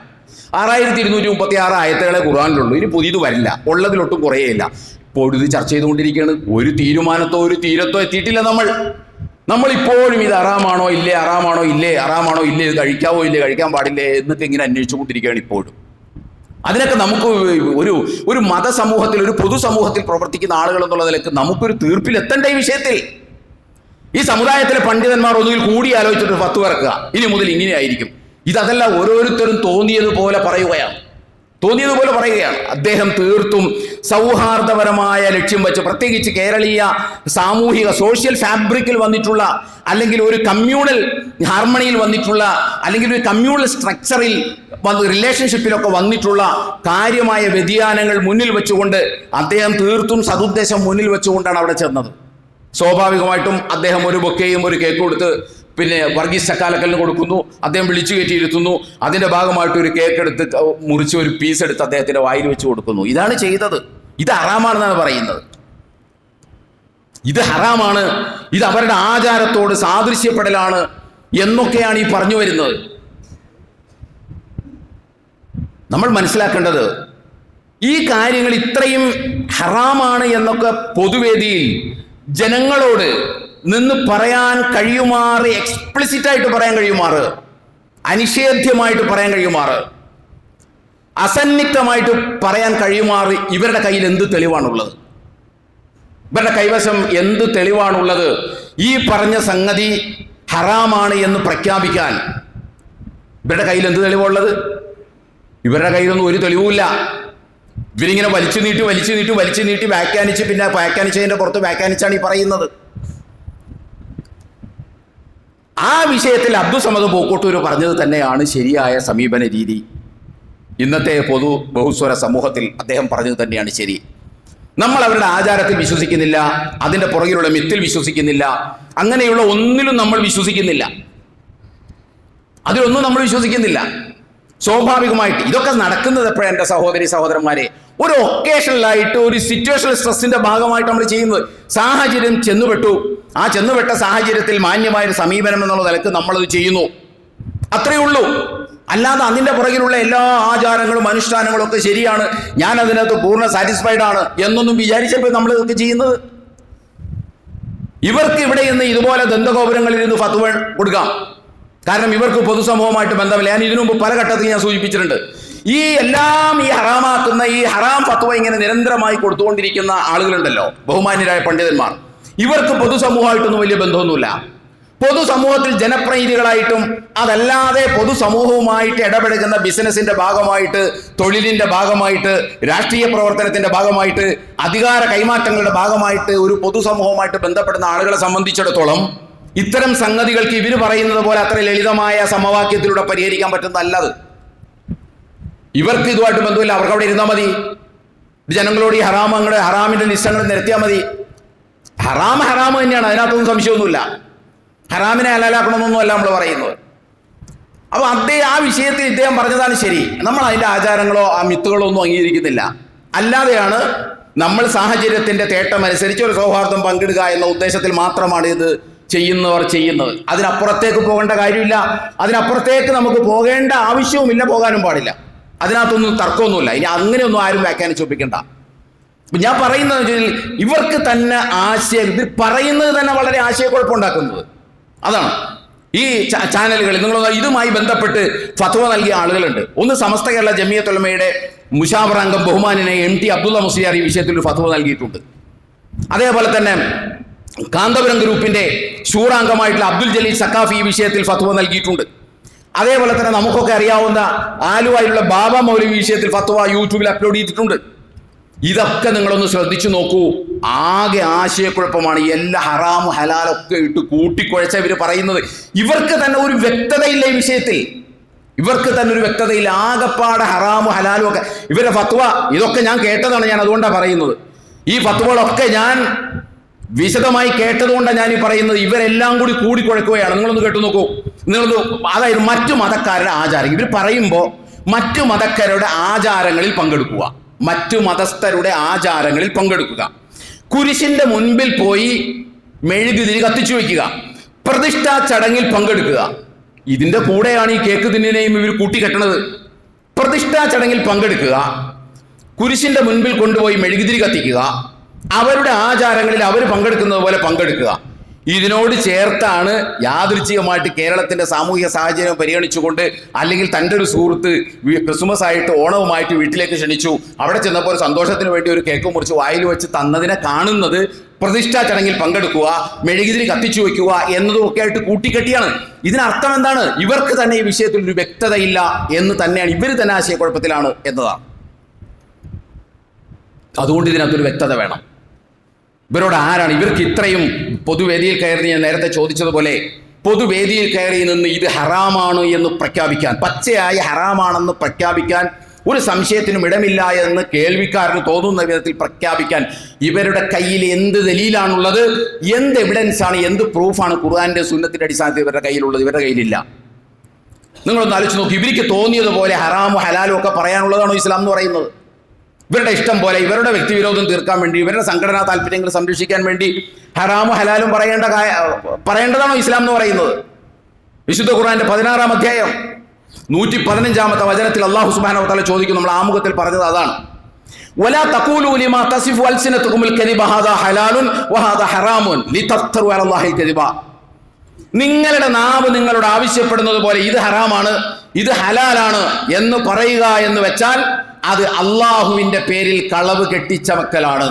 6236 ആയത്തുകളെ ഖുർആനിലുള്ളൂ. ഇനി പുതിയത് വരില്ല, ഉള്ളതിലൊട്ടും കുറയേയില്ല. ഇപ്പോൾ ഇത് ചർച്ച ചെയ്തുകൊണ്ടിരിക്കുകയാണ്. ഒരു തീരുമാനത്തോ ഒരു തീരത്തോ എത്തിയിട്ടില്ല നമ്മളിപ്പോഴും ഇത് അറാമാണോ ഇല്ലേ, അറാമാണോ ഇല്ലേ, അറാമാണോ ഇല്ലേ, ഇത് കഴിക്കാവോ ഇല്ലേ, കഴിക്കാൻ പാടില്ലേ എന്നൊക്കെ ഇങ്ങനെ അന്വേഷിച്ചുകൊണ്ടിരിക്കുകയാണ് ഇപ്പോഴും. അതിനൊക്കെ നമുക്ക് ഒരു മതസമൂഹത്തിൽ, ഒരു പൊതുസമൂഹത്തിൽ പ്രവർത്തിക്കുന്ന ആളുകൾ എന്നുള്ള നിലക്ക് നമുക്കൊരു തീർപ്പിലെത്തണ്ട ഈ വിഷയത്തിൽ. ഈ സമുദായത്തിലെ പണ്ഡിതന്മാർ ഒന്നുകിൽ കൂടി ആലോചിച്ചിട്ട് ഫത്വ ഇറക്കുക, ഇനി മുതൽ ഇങ്ങനെയായിരിക്കും. ഇതല്ല, ഓരോരുത്തരും തോന്നിയതുപോലെ പറയുകയാണ്. അദ്ദേഹം തീർത്തും സൗഹാർദ്ദപരമായ ലക്ഷ്യം വെച്ച്, പ്രത്യേകിച്ച് കേരളീയ സാമൂഹിക സോഷ്യൽ ഫാബ്രിക്കിൽ വന്നിട്ടുള്ള, അല്ലെങ്കിൽ ഒരു കമ്മ്യൂണൽ ഹാർമണിയിൽ വന്നിട്ടുള്ള, അല്ലെങ്കിൽ ഒരു കമ്മ്യൂണൽ സ്ട്രക്ചറിൽ റിലേഷൻഷിപ്പിലൊക്കെ വന്നിട്ടുള്ള കാര്യമായ വ്യതിയാനങ്ങൾ മുന്നിൽ വെച്ചുകൊണ്ട് അദ്ദേഹം തീർത്തും സതുദ്ദേശം മുന്നിൽ വെച്ചുകൊണ്ടാണ് അവിടെ ചെന്നത്. സ്വാഭാവികമായിട്ടും അദ്ദേഹം ഒരു ബൊക്കെയും ഒരു കേക്ക് കൊടുത്ത് പിന്നെ വർഗീസ് ചക്കാലക്കലിന് കൊടുക്കുന്നു. അദ്ദേഹം വിളിച്ചു കയറ്റിയിരുത്തുന്നു. അതിൻ്റെ ഭാഗമായിട്ട് ഒരു കേക്ക് എടുത്ത് മുറിച്ച് ഒരു പീസ് എടുത്ത് അദ്ദേഹത്തിൻ്റെ വായിൽ വെച്ച് കൊടുക്കുന്നു. ഇതാണ് ചെയ്തത്. ഇത് ഹറാമാണെന്നാണ് പറയുന്നത്. ഇത് ഹറാമാണ്, ഇത് അവരുടെ ആചാരത്തോട് സാദൃശ്യപ്പെടലാണ് എന്നൊക്കെയാണ് ഈ പറഞ്ഞു വരുന്നത്. നമ്മൾ മനസ്സിലാക്കേണ്ടത്, ഈ കാര്യങ്ങൾ ഇത്രയും ഹറാമാണ് എന്നൊക്കെ പൊതുവേദിയിൽ ജനങ്ങളോട് നിന്ന് പറയാൻ കഴിയുമാറ്, എക്സ്പ്ലിസിറ്റായിട്ട് പറയാൻ കഴിയുമാറ്, അനിഷേധ്യമായിട്ട് പറയാൻ കഴിയുമാറ്, അസന്നിഗ്ധമായിട്ട് പറയാൻ കഴിയുമാറ് ഇവരുടെ കയ്യിൽ എന്ത് തെളിവാണുള്ളത്? ഇവരുടെ കൈവശം എന്ത് തെളിവാണുള്ളത്? ഈ പറഞ്ഞ സംഗതി ഹറാമാണ് എന്ന് പ്രഖ്യാപിക്കാൻ ഇവരുടെ കയ്യിൽ എന്ത് തെളിവുള്ളത്? ഇവരുടെ കയ്യിലൊന്നും ഒരു തെളിവുമില്ല. ഇവരിങ്ങനെ വലിച്ചു നീട്ടി വ്യാഖ്യാനിച്ച്, പിന്നെ വ്യാഖ്യാനിച്ചതിൻ്റെ പുറത്ത് വ്യാഖ്യാനിച്ചാണ് ഈ പറയുന്നത്. ആ വിഷയത്തിൽ അബ്ദുസമദ് പൂക്കോട്ടൂർ പറഞ്ഞത് തന്നെയാണ് ശരിയായ സമീപന രീതി. ഇന്നത്തെ ബഹുസ്വര സമൂഹത്തിൽ അദ്ദേഹം പറഞ്ഞത് തന്നെയാണ് ശരി. നമ്മൾ അവരുടെ ആചാരത്തിൽ വിശ്വസിക്കുന്നില്ല, അതിൻ്റെ പുറകിലുള്ള മിത്തിൽ വിശ്വസിക്കുന്നില്ല, അങ്ങനെയുള്ള ഒന്നിലും നമ്മൾ വിശ്വസിക്കുന്നില്ല, അതിലൊന്നും നമ്മൾ വിശ്വസിക്കുന്നില്ല. സ്വാഭാവികമായിട്ട് ഇതൊക്കെ നടക്കുന്നത് എപ്പോഴും എൻ്റെ സഹോദരി സഹോദരന്മാരെ, ഒരു ഒക്കേഷണലായിട്ട്, ഒരു സിറ്റുവേഷണൽ സ്ട്രെസ്സിന്റെ ഭാഗമായിട്ട് നമ്മൾ ചെയ്യുന്നത്. സാഹചര്യം ചെന്നുപെട്ടു, ആ ചെന്നുപെട്ട സാഹചര്യത്തിൽ മാന്യമായൊരു സമീപനം എന്നുള്ള നിലക്ക് നമ്മളത് ചെയ്യുന്നു, അത്രയേ ഉള്ളൂ. അല്ലാതെ അതിൻ്റെ പുറകിലുള്ള എല്ലാ ആചാരങ്ങളും അനുഷ്ഠാനങ്ങളും ഒക്കെ ശരിയാണ്, ഞാൻ അതിനകത്ത് പൂർണ്ണ സാറ്റിസ്ഫൈഡ് ആണ് എന്നൊന്നും വിചാരിച്ചപ്പോൾ നമ്മൾ ഇതൊക്കെ ചെയ്യുന്നത്. ഇവർക്ക് ഇവിടെ നിന്ന് ഇതുപോലെ ദന്തഗോപുരങ്ങളിൽ ഇരുന്ന് ഫത്വ കൊടുക്കാം. കാരണം ഇവർക്ക് പൊതുസമൂഹമായിട്ട് ബന്ധമില്ല. ഞാൻ ഇതിനു മുമ്പ് പല ഘട്ടത്തിൽ ഞാൻ സൂചിപ്പിച്ചിട്ടുണ്ട്. ഈ എല്ലാം ഈ ഹറാമാക്കുന്ന, ഈ ഹറാം ഫത്വ ഇങ്ങനെ നിരന്തരമായി കൊടുത്തുകൊണ്ടിരിക്കുന്ന ആളുകളുണ്ടല്ലോ, ബഹുമാന്യരായ പണ്ഡിതന്മാർ, ഇവർക്ക് പൊതുസമൂഹമായിട്ടൊന്നും വലിയ ബന്ധമൊന്നുമില്ല. പൊതുസമൂഹത്തിൽ ജനപ്രതിനിധികളായിട്ടും അതല്ലാതെ പൊതുസമൂഹവുമായിട്ട് ഇടപെടുന്ന ബിസിനസിന്റെ ഭാഗമായിട്ട്, തൊഴിലിന്റെ ഭാഗമായിട്ട്, രാഷ്ട്രീയ പ്രവർത്തനത്തിന്റെ ഭാഗമായിട്ട്, അധികാര കൈമാറ്റങ്ങളുടെ ഭാഗമായിട്ട് ഒരു പൊതുസമൂഹവുമായിട്ട് ബന്ധപ്പെടുന്ന ആളുകളെ സംബന്ധിച്ചിടത്തോളം ഇത്തരം സംഗതികൾക്ക് ഇവർ പറയുന്നത് പോലെ അത്ര ലളിതമായ സമവാക്യത്തിലൂടെ പരിഹരിക്കാൻ പറ്റുന്നതല്ലത്. ഇവർക്ക് ഇതുമായിട്ട് ബന്ധമില്ല, അവർക്ക് അവിടെ ഇരുന്നാൽ മതി. ജനങ്ങളോട് ഈ ഹറാമിന്റെ നിശ്ചയങ്ങൾ നിരത്തിയാൽ മതി. ഹറാമ് തന്നെയാണ്, അതിനകത്തൊന്നും സംശയമൊന്നുമില്ല. ഹറാമിനെ ഹലാലാക്കണമെന്നൊന്നും അല്ല നമ്മൾ പറയുന്നത്. അപ്പൊ ആ വിഷയത്തിൽ ഇദ്ദേഹം പറഞ്ഞതാണ് ശരി. നമ്മൾ അതിന്റെ ആചാരങ്ങളോ ആ മിത്തുകളോ ഒന്നും അംഗീകരിക്കുന്നില്ല. അല്ലാതെയാണ് നമ്മൾ സാഹചര്യത്തിന്റെ തേട്ടമനുസരിച്ച് ഒരു സൗഹാർദ്ദം പങ്കിടുക എന്ന ഉദ്ദേശത്തിൽ മാത്രമാണ് ഇത് ചെയ്യുന്നത്. അതിനപ്പുറത്തേക്ക് പോകേണ്ട കാര്യമില്ല, അതിനപ്പുറത്തേക്ക് നമുക്ക് പോകേണ്ട ആവശ്യവുമില്ല, പോകാനും പാടില്ല. അതിനകത്തൊന്നും തർക്കമൊന്നുമില്ല. ഇനി അങ്ങനെയൊന്നും ആരും വ്യാഖ്യാനിച്ച് ഒപ്പിക്കണ്ട. ഞാൻ പറയുന്നത് ഇവർക്ക് തന്നെ ഇത് പറയുന്നത് തന്നെ വളരെ ആശയക്കുഴപ്പമുണ്ടാക്കുന്നത് അതാണ്. ഈ ചാനലുകളിൽ നിങ്ങൾ ഇതുമായി ബന്ധപ്പെട്ട് ഫത്വ നൽകിയ ആളുകളുണ്ട്. ഒന്ന് സമസ്ത കേരള ജമിയത്തുൽ ഉലമയുടെ മുശാവറ അംഗം ബഹുമാനായ MT അബ്ദുള്ള മുസ്ലിയാർ ഈ വിഷയത്തിൽ ഒരു ഫത്വ നൽകിയിട്ടുണ്ട്. അതേപോലെ തന്നെ കാന്തപുരം ഗ്രൂപ്പിന്റെ ശൂറാംഗമായിട്ടുള്ള അബ്ദുൽ ജലീൽ സക്കാഫി ഈ വിഷയത്തിൽ ഫത്വ നൽകിയിട്ടുണ്ട്. അതേപോലെ തന്നെ നമുക്കൊക്കെ അറിയാവുന്ന ആലുവയിലുള്ള ബാബ മൗലവി വിഷയത്തിൽ ഫത്വ യൂട്യൂബിൽ അപ്ലോഡ് ചെയ്തിട്ടുണ്ട്. ഇതൊക്കെ നിങ്ങളൊന്ന് ശ്രദ്ധിച്ചു നോക്കൂ. ആകെ ആശയക്കുഴപ്പമാണ്. എല്ലാ ഹറാമും ഹലാലൊക്കെ ഇട്ട് കൂട്ടിക്കുഴച്ച ഇവർ പറയുന്നത്. ഇവർക്ക് തന്നെ ഒരു വ്യക്തതയില്ല ഈ വിഷയത്തിൽ. ഇവർക്ക് തന്നെ ഒരു വ്യക്തതയില്ല. ആകപ്പാടെ ഹറാമും ഹലാലും ഒക്കെ ഇവരുടെ ഫത്വ ഇതൊക്കെ ഞാൻ കേട്ടതാണ്. ഞാൻ അതുകൊണ്ടാണ് പറയുന്നത്. ഈ ഫത്വകളൊക്കെ ഞാൻ വിശദമായി കേട്ടതുകൊണ്ടാണ് ഞാൻ ഈ പറയുന്നത്. ഇവരെല്ലാം കൂടി കൂടിക്കുഴക്കുകയാണ്. നിങ്ങളൊന്ന് കേട്ടു നോക്കൂ. അതായത് മറ്റു മതക്കാരുടെ ആചാരം ഇവർ പറയുമ്പോൾ മറ്റു മതക്കാരുടെ ആചാരങ്ങളിൽ പങ്കെടുക്കുക, മറ്റു മതസ്ഥരുടെ ആചാരങ്ങളിൽ പങ്കെടുക്കുക, കുരിശിന്റെ മുൻപിൽ പോയി മെഴുകുതിരി കത്തിച്ചു വയ്ക്കുക, പ്രതിഷ്ഠാ ചടങ്ങിൽ പങ്കെടുക്കുക. ഇതിന്റെ കൂടെയാണ് ഈ കേക്ക് തിന്നിനെയും ഇവർ കൂട്ടിക്കെട്ടണത്. പ്രതിഷ്ഠാ ചടങ്ങിൽ പങ്കെടുക്കുക, കുരിശിന്റെ മുൻപിൽ കൊണ്ടുപോയി മെഴുകുതിരി കത്തിക്കുക, അവരുടെ ആചാരങ്ങളിൽ അവർ പങ്കെടുക്കുന്നത് പോലെ പങ്കെടുക്കുക. ഇതിനോട് ചേർത്താണ് യാദൃച്ഛികമായിട്ട് കേരളത്തിന്റെ സാമൂഹിക സാഹചര്യം പരിഗണിച്ചുകൊണ്ട്, അല്ലെങ്കിൽ തൻ്റെ ഒരു സുഹൃത്ത് ക്രിസ്മസ് ആയിട്ട് ഓണവുമായിട്ട് വീട്ടിലേക്ക് ക്ഷണിച്ചു, അവിടെ ചെന്നപ്പോൾ ഒരു സന്തോഷത്തിന് വേണ്ടി ഒരു കേക്ക് മുറിച്ച് വായിൽ വെച്ച് തന്നതിനെ കാണുന്നത് പ്രതിഷ്ഠാ ചടങ്ങിൽ പങ്കെടുക്കുക, മെഴുകുതിരി കത്തിച്ചു വയ്ക്കുക എന്നതൊക്കെ ആയിട്ട് കൂട്ടിക്കെട്ടിയാണ്. ഇതിനർത്ഥം എന്താണ്? ഇവർക്ക് തന്നെ ഈ വിഷയത്തിൽ ഒരു വ്യക്തതയില്ല എന്ന് തന്നെയാണ്, ഇവർ തന്നെ ആശയക്കുഴപ്പത്തിലാണ് എന്നതാണ്. അതുകൊണ്ട് ഇതിനകത്തൊരു വ്യക്തത വേണം. ഇവരോട് ആരാണ് ഇവർക്ക് ഇത്രയും പൊതുവേദിയിൽ കയറി, ഞാൻ നേരത്തെ ചോദിച്ചതുപോലെ പൊതുവേദിയിൽ കയറി നിന്ന് ഇത് ഹറാമാണ് എന്ന് പ്രഖ്യാപിക്കാൻ, പച്ചയായ ഹറാമാണെന്ന് പ്രഖ്യാപിക്കാൻ ഒരു സംശയത്തിനും ഇടമില്ല എന്ന് കേൾവിക്കാരന് തോന്നുന്ന വിധത്തിൽ പ്രഖ്യാപിക്കാൻ ഇവരുടെ കയ്യിൽ എന്ത് ദലീലാണുള്ളത്? എന്ത് എവിഡൻസാണ്, എന്ത് പ്രൂഫാണ് ഖുർആന്റെ സുന്നത്തിന്റെ അടിസ്ഥാനത്തിൽ ഇവരുടെ കയ്യിലുള്ളത്? ഇവരുടെ കയ്യിലില്ല. നിങ്ങളൊന്ന് ആലോചിച്ച് നോക്കി. ഇവർക്ക് തോന്നിയതുപോലെ ഹറാമും ഹലാലും ഒക്കെ പറയാനുള്ളതാണോ ഇസ്ലാം എന്ന് പറയുന്നത്? ഇവരുടെ ഇഷ്ടം പോലെ, ഇവരുടെ വ്യക്തിവിരോധം തീർക്കാൻ വേണ്ടി, ഇവരുടെ സംഘടനാ താല്പര്യങ്ങൾ സംരക്ഷിക്കാൻ വേണ്ടി ഹറാമും ഹലാലും പറയേണ്ടതാണോ ഇസ്ലാം എന്ന് പറയുന്നത്? വിശുദ്ധ ഖുർആന്റെ 16-ാം അധ്യായം 115-ാമത്തെ വചനത്തിൽ അല്ലാഹു സുബ്ഹാനഹു വ തആല ചോദിക്കുന്നു. നമ്മൾ ആമുഖത്തിൽ പറഞ്ഞത് അതാണ്. വലാ തഖൂലു ലിമാ തസിഫു അൽസിനതുകുമുൽ കദിബ ഹാദാ ഹലാലുൻ വഹാദാ ഹറാമുൻ ലിതഫ്തറു അലല്ലാഹിൽ കദിബ. നിങ്ങളുടെ നാവ് നിങ്ങളോട് ആവശ്യപ്പെടുന്നത് പോലെ ഇത് ഹറാമാണ്, ഇത് ഹലാലാണ് എന്ന് പറയുക എന്ന് വെച്ചാൽ അത് അള്ളാഹുവിന്റെ പേരിൽ കളവ് കെട്ടിച്ചമക്കലാണ്.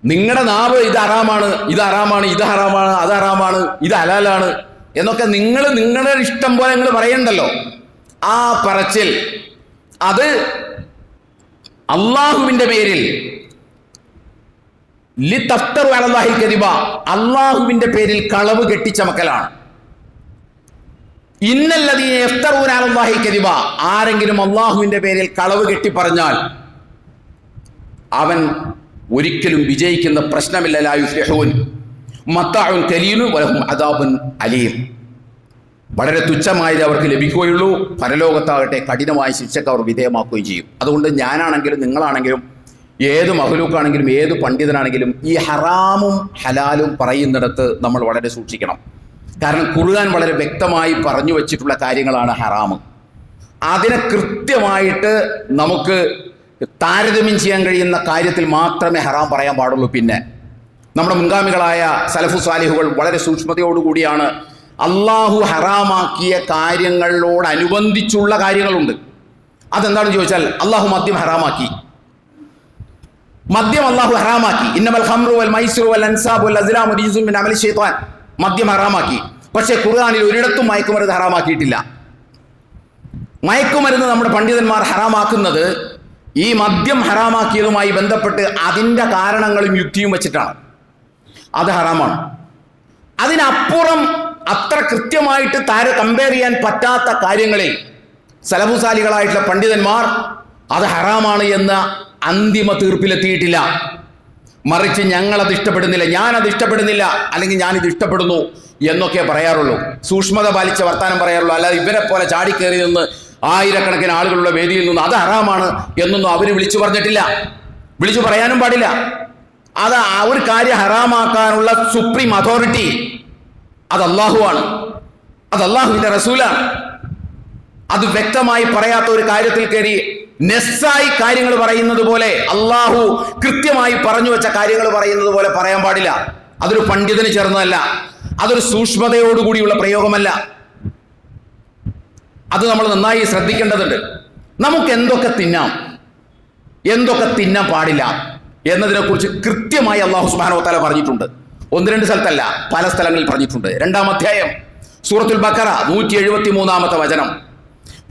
നിങ്ങളുടെ നാവ് ഇത് ഹറാമാണ്, ഇത് ഹറാമാണ്, ഇത് ഹറാമാണ്, അത് ഹറാമാണ്, ഇത് ഹലാലാണ് എന്നൊക്കെ നിങ്ങളുടെ ഇഷ്ടം പോലെ നിങ്ങൾ പറയണ്ടല്ലോ. ആ പറച്ചിൽ അത് അള്ളാഹുവിന്റെ പേരിൽ ലിതഫ്തറു അലല്ലാഹിൽ കദിബ, അള്ളാഹുവിന്റെ പേരിൽ കളവ് കെട്ടിച്ചമക്കലാണ്. ഇന്നല്ലദീന യഫ്തറൂന അലല്ലാഹി കദിബ, ആരെങ്കിലും അള്ളാഹുവിന്റെ പേരിൽ കളവ് കെട്ടി പറഞ്ഞാൽ അവൻ ഒരിക്കലും വിജയിക്കുന്ന പ്രശ്നമില്ല. ലാ യുഫ്ലിഹൂൻ മത്താഉൻ ഖലീലുൻ വലഹും അദാബുൻ അലീം. വളരെ തുച്ഛമായത് അവർക്ക് ലഭിക്കുകയുള്ളൂ, പരലോകത്താകട്ടെ കഠിനമായ ശിക്ഷയ്ക്ക് അവർ വിധേയമാക്കുകയും ചെയ്യും. അതുകൊണ്ട് ഞാനാണെങ്കിലും നിങ്ങളാണെങ്കിലും ഏത് മഹ്ലൂക്കാണെങ്കിലും ഏത് പണ്ഡിതനാണെങ്കിലും ഈ ഹറാമും ഹലാലും പറയുന്നിടത്ത് നമ്മൾ വളരെ സൂക്ഷിക്കണം. കാരണം ഖുർആൻ വളരെ വ്യക്തമായി പറഞ്ഞു വച്ചിട്ടുള്ള കാര്യങ്ങളാണ് ഹറാമ്. അതിനെ കൃത്യമായിട്ട് നമുക്ക് താരതമ്യം ചെയ്യാൻ കഴിയുന്ന കാര്യത്തിൽ മാത്രമേ ഹറാം പറയാൻ പാടുള്ളൂ. പിന്നെ നമ്മുടെ മുൻഗാമികളായ സലഫു സാലിഹുകൾ വളരെ സൂക്ഷ്മതയോടുകൂടിയാണ് അള്ളാഹു ഹറാമാക്കിയ കാര്യങ്ങളോടനുബന്ധിച്ചുള്ള കാര്യങ്ങളുണ്ട്. അതെന്താണെന്ന് ചോദിച്ചാൽ, അള്ളാഹു മദ്യം ഹറാമാക്കി, മദ്യം അള്ളാഹു ഹറാമാക്കി. ഇന്നമൽ ഖംറു വൽ മൈസിറു വൽ അൻസാബു വൽ അസ്ലാമു റിജ്സുൻ മിൻ അമലി ശൈത്താൻ. മദ്യം ഹറാമാക്കി. പക്ഷേ ഖുർആനിൽ ഒരിടത്തും മയക്കുമരുന്ന് ഹറാമാക്കിയിട്ടില്ല. മയക്കുമരുന്ന് നമ്മുടെ പണ്ഡിതന്മാർ ഹറാമാക്കുന്നത് ഈ മദ്യം ഹറാമാക്കിയതുമായി ബന്ധപ്പെട്ട് അതിൻ്റെ കാരണങ്ങളും യുക്തിയും വെച്ചിട്ടാണ്. അത് ഹറാമാണ്. അതിനപ്പുറം അത്ര കൃത്യമായിട്ട് കമ്പയർ ചെയ്യാൻ പറ്റാത്ത കാര്യങ്ങളിൽ സലഫുസാലികളായിട്ടുള്ള പണ്ഡിതന്മാർ അത് ഹറാമാണ് എന്ന അന്തിമ തീർപ്പിലെത്തിയിട്ടില്ല. മറിച്ച് ഞങ്ങളത് ഇഷ്ടപ്പെടുന്നില്ല, ഞാനത് ഇഷ്ടപ്പെടുന്നില്ല, അല്ലെങ്കിൽ ഞാനിത് ഇഷ്ടപ്പെടുന്നു എന്നൊക്കെ പറയാറുള്ളൂ. സൂക്ഷ്മത പാലിച്ച വർത്താനം പറയാറുള്ളൂ. അല്ലാതെ ഇവരെ പോലെ ചാടിക്കേറി നിന്ന് ആയിരക്കണക്കിന് ആളുകളുള്ള വേദിയിൽ നിന്ന് അത് ഹറാമാണ് എന്നൊന്നും അവർ വിളിച്ചു പറഞ്ഞിട്ടില്ല, വിളിച്ചു പറയാനും പാടില്ല. അത് ഒരു കാര്യം ഹറാമാക്കാനുള്ള സുപ്രീം അതോറിറ്റി അത് അള്ളാഹുവാണ്, അത് അള്ളാഹുവിന്റെ റസൂലാണ്. അത് വ്യക്തമായി പറയാത്ത ഒരു കാര്യത്തിൽ കയറി നെസ്സായി കാര്യങ്ങൾ പറയുന്നത് പോലെ, അള്ളാഹു കൃത്യമായി പറഞ്ഞു വെച്ച കാര്യങ്ങൾ പറയുന്നത് പോലെ പറയാൻ പാടില്ല. അതൊരു പണ്ഡിതന് ചേർന്നതല്ല, അതൊരു സൂക്ഷ്മതയോടുകൂടിയുള്ള പ്രയോഗമല്ല. അത് നമ്മൾ നന്നായി ശ്രദ്ധിക്കേണ്ടതുണ്ട്. നമുക്ക് എന്തൊക്കെ തിന്നാം, എന്തൊക്കെ തിന്നാൻ പാടില്ല എന്നതിനെക്കുറിച്ച് കൃത്യമായി അള്ളാഹു സുബ്ഹാനഹു വ തആല പറഞ്ഞിട്ടുണ്ട്. 1-2 സ്ഥലത്തല്ല, പല സ്ഥലങ്ങളിൽ പറഞ്ഞിട്ടുണ്ട്. 2-ാം അധ്യായം സൂറത്തുൽ ബഖറ 173-ാമത്തെ വചനം,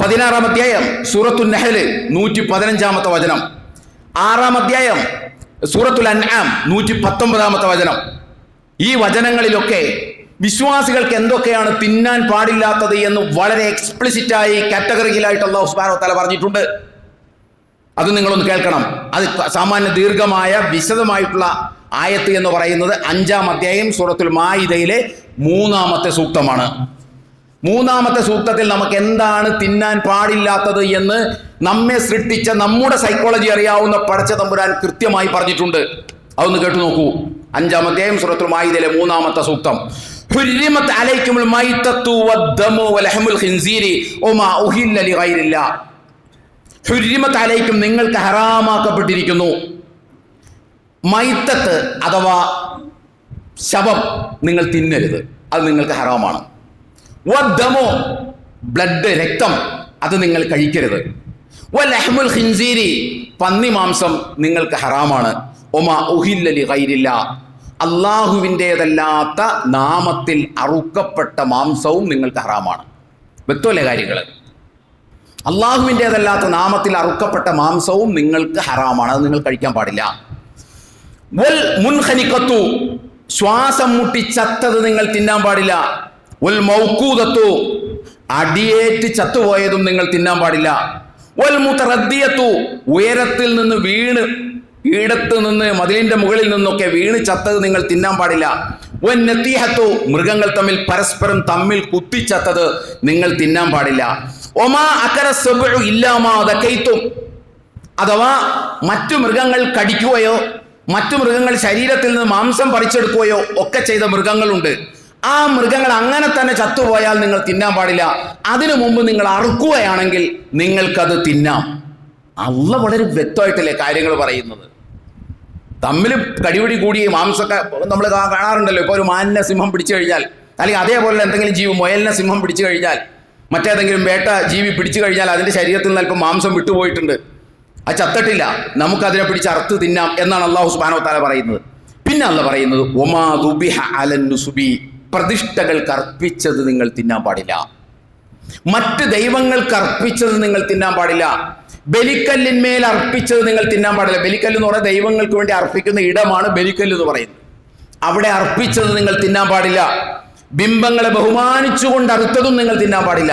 16-ാം അധ്യായം സൂറത്തുൽ നഹ്ൽ 115-ാമത്തെ വചനം, 6-ാം അധ്യായം സൂറത്തുൽ അൻആം 119-ാമത്തെ വചനം. ഈ വചനങ്ങളിലൊക്കെ വിശ്വാസികൾക്ക് എന്തൊക്കെയാണ് തിന്നാൻ പാടില്ലാത്തത് എന്ന് വളരെ എക്സ്പ്ലിസിറ്റായി കാറ്റഗറിയിലായിട്ട് അല്ലാഹു സുബ്ഹാനഹു വ തആല പറഞ്ഞിട്ടുണ്ട്. അത് നിങ്ങളൊന്ന് കേൾക്കണം. അത് സാമാന്യ ദീർഘമായ വിശദമായിട്ടുള്ള ആയത്ത് എന്ന് പറയുന്നത് 5-ാം അധ്യായം സൂറത്തുൽ മാഇദയിലെ 3-ാമത്തെ സൂക്തമാണ്. 3-ാമത്തെ സൂക്തത്തിൽ നമുക്ക് എന്താണ് തിന്നാൻ പാടില്ലാത്തത് എന്ന് നമ്മെ സൃഷ്ടിച്ച നമ്മുടെ സൈക്കോളജി അറിയാവുന്ന പടച്ച തമ്പുരാൻ കൃത്യമായി പറഞ്ഞിട്ടുണ്ട്. അതൊന്ന് കേട്ടു നോക്കൂ. 5-ാം അധ്യായം സൂറത്തുൽ മാഇദയിലെ 3-ാമത്തെ സൂക്തം. ഹുരിമത് അലൈക്കുമുൽ മൈതത്തു വദ്ദമു വലഹമുൽ ഖിൻസീരി വമാ ഉഹില്ല ലിഗൈരില്ലാ. ഹുരിമത് അലൈക്കും, നിങ്ങൾക്ക് ഹറാമാക്കപ്പെട്ടിരിക്കുന്നു. മൈത്തത്ത് അഥവാ ശവം നിങ്ങൾ തിന്നരുത്, അത് നിങ്ങൾക്ക് ഹറാമാണ്. വദ്ദമു, ബ്ലഡ്, രക്തം, അത് നിങ്ങൾ കഴിക്കരുത്. വലഹമുൽ ഖിൻസീരി, പന്നി മാംസം നിങ്ങൾക്ക് ഹറാമാണ്. ഒമാ ഉഹില്ല ലിഗൈരില്ലാ, അള്ളാഹുവിൻ്റേതല്ലാത്ത നാമത്തിൽ അറുക്കപ്പെട്ട മാംസവും നിങ്ങൾക്ക് ഹറാമാണ്. വ്യക്തമല്ലേ കാര്യങ്ങൾ? അള്ളാഹുവിൻ്റേതല്ലാത്ത നാമത്തിൽ അറുക്കപ്പെട്ട മാംസവും നിങ്ങൾക്ക് ഹറാമാണ്, അത് നിങ്ങൾ കഴിക്കാൻ പാടില്ല. വൽ മുൻഖനിഖത്തു, ശ്വാസം മുട്ടി ചത്തത് നിങ്ങൾ തിന്നാൻ പാടില്ല. വൽ മൗഖൂദത്തു, അടിയേറ്റ് ചത്തുപോയതും നിങ്ങൾ തിന്നാൻ പാടില്ല. വൽ മുതറദ്ദിയത്തു, ഉയരത്തിൽ നിന്ന് വീണ്, ഈടത്ത് നിന്ന്, മതിലിന്റെ മുകളിൽ നിന്നൊക്കെ വീണ് ചത്തത് നിങ്ങൾ തിന്നാൻ പാടില്ല. വൻ നതീഹത്തു, മൃഗങ്ങൾ പരസ്പരം കുത്തിച്ചത്തത് നിങ്ങൾ തിന്നാൻ പാടില്ല. ഒമാ അകല സബ്ഉ ഇല്ലാ മാ ദകൈതും, അഥവാ മറ്റു മൃഗങ്ങൾ കടിക്കുകയോ മറ്റു മൃഗങ്ങൾ ശരീരത്തിൽ നിന്ന് മാംസം പറിച്ചെടുക്കുകയോ ഒക്കെ ചെയ്ത മൃഗങ്ങളുണ്ട്. ആ മൃഗങ്ങൾ അങ്ങനെ തന്നെ ചത്തുപോയാൽ നിങ്ങൾ തിന്നാൻ പാടില്ല. അതിനു മുമ്പ് നിങ്ങൾ അറുക്കുകയാണെങ്കിൽ നിങ്ങൾക്കത് തിന്നാം. അള്ളാഹ് വളരെ വ്യക്തമായിട്ടല്ലേ കാര്യങ്ങൾ പറയുന്നത്. തമ്മിൽ കടിപിടി കൂടി മാംസമൊക്കെ നമ്മൾ കാണാറുണ്ടല്ലോ. ഇപ്പോൾ ഒരു മാനിനെ സിംഹം പിടിച്ചു കഴിഞ്ഞാൽ, അല്ലെങ്കിൽ അതേപോലെ എന്തെങ്കിലും ജീവി, മുയലിനെ സിംഹം പിടിച്ചു കഴിഞ്ഞാൽ, മറ്റേതെങ്കിലും വേട്ട ജീവി പിടിച്ചു കഴിഞ്ഞാൽ അതിൻ്റെ ശരീരത്തിൽ നിന്ന് അല്പം മാംസം വിട്ടുപോയിട്ടുണ്ട്, അത് ചത്തിട്ടില്ല, നമുക്കതിനെ പിടിച്ച് അറുത്ത് തിന്നാം എന്നാണ് അല്ലാഹു സുബ്ഹാനഹു വ തആല പറയുന്നത്. പിന്നെ അല്ലാഹ് പറയുന്നത് വമാ ദുബിഹ അലൻ നുസുബി, പ്രതിഷ്ഠകൾക്ക് അർപ്പിച്ചത് നിങ്ങൾ തിന്നാൻ പാടില്ല. മറ്റ് ദൈവങ്ങൾക്ക് അർപ്പിച്ചത് നിങ്ങൾ തിന്നാൻ പാടില്ല. ബലിക്കല്ലിന്മേൽ അർപ്പിച്ചത് നിങ്ങൾ തിന്നാൻ പാടില്ല. ബലിക്കല്ല് എന്ന് പറയുന്നത് ദൈവങ്ങൾക്ക് വേണ്ടി അർപ്പിക്കുന്ന ഇടമാണ് ബലിക്കല്ല് എന്ന് പറയുന്നത്. അവിടെ അർപ്പിച്ചത് നിങ്ങൾ തിന്നാൻ പാടില്ല. ബിംബങ്ങളെ ബഹുമാനിച്ചുകൊണ്ട് അറുത്തതും നിങ്ങൾ തിന്നാൻ പാടില്ല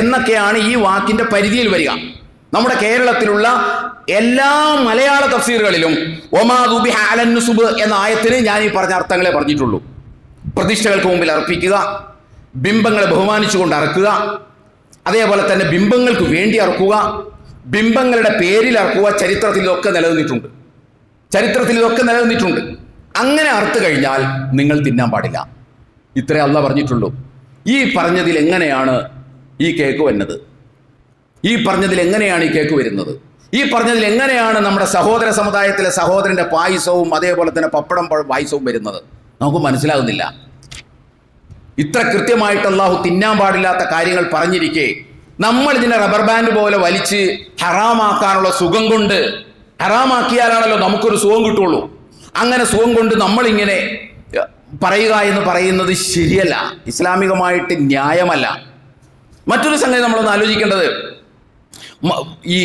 എന്നൊക്കെയാണ് ഈ വാക്കിന്റെ പരിധിയിൽ വരിക. നമ്മുടെ കേരളത്തിലുള്ള എല്ലാ മലയാള തഫ്സീറുകളിലും ഒമാ ദുബിഹ അലൻ നുസുബ് എന്ന ആയത്തിന് ഞാൻ ഈ പറഞ്ഞ അർത്ഥങ്ങളെ പറഞ്ഞിട്ടുള്ളൂ. പ്രതിഷ്ഠകൾക്ക് മുമ്പിൽ അർപ്പിക്കുക, ബിംബങ്ങളെ ബഹുമാനിച്ചുകൊണ്ട് അറക്കുക, അതേപോലെ തന്നെ ബിംബങ്ങൾക്ക് വേണ്ടി അറക്കുക, ബിംബങ്ങളുടെ പേരിൽ അറക്കുക. ചരിത്രത്തിൽ ഇതൊക്കെ നിലനിന്നിട്ടുണ്ട്. അങ്ങനെ അറുത്ത് കഴിഞ്ഞാൽ നിങ്ങൾ തിന്നാൻ പാടില്ല. ഇത്രേ അല്ലാഹ് പറഞ്ഞിട്ടുള്ളൂ. ഈ പറഞ്ഞതിൽ എങ്ങനെയാണ് ഈ കേക്ക് വരുന്നത്? ഈ പറഞ്ഞതിൽ എങ്ങനെയാണ് നമ്മുടെ സഹോദര സമുദായത്തിലെ സഹോദരന്റെ പായസവും അതേപോലെ തന്നെ പപ്പടം പായസവും വരുന്നത്? നമുക്ക് മനസ്സിലാകുന്നില്ല. ഇത്ര കൃത്യമായിട്ട് അല്ലാഹു തിന്നാൻ പാടില്ലാത്ത കാര്യങ്ങൾ പറഞ്ഞിരിക്കെ നമ്മൾ ഇതിനെ റബ്ബർ ബാൻഡ് പോലെ വലിച്ച് ഹറാമാക്കാനുള്ള സുഖം കൊണ്ട് ഹറാമാക്കിയാലാണല്ലോ നമുക്കൊരു സുഖം കിട്ടുള്ളൂ. അങ്ങനെ സുഖം കൊണ്ട് നമ്മളിങ്ങനെ പറയുക എന്ന് പറയുന്നത് ശരിയല്ല, ഇസ്ലാമികമായിട്ട് ന്യായമല്ല. മറ്റൊരു സംഗതി നമ്മളൊന്ന് ആലോചിക്കേണ്ടത്, ഈ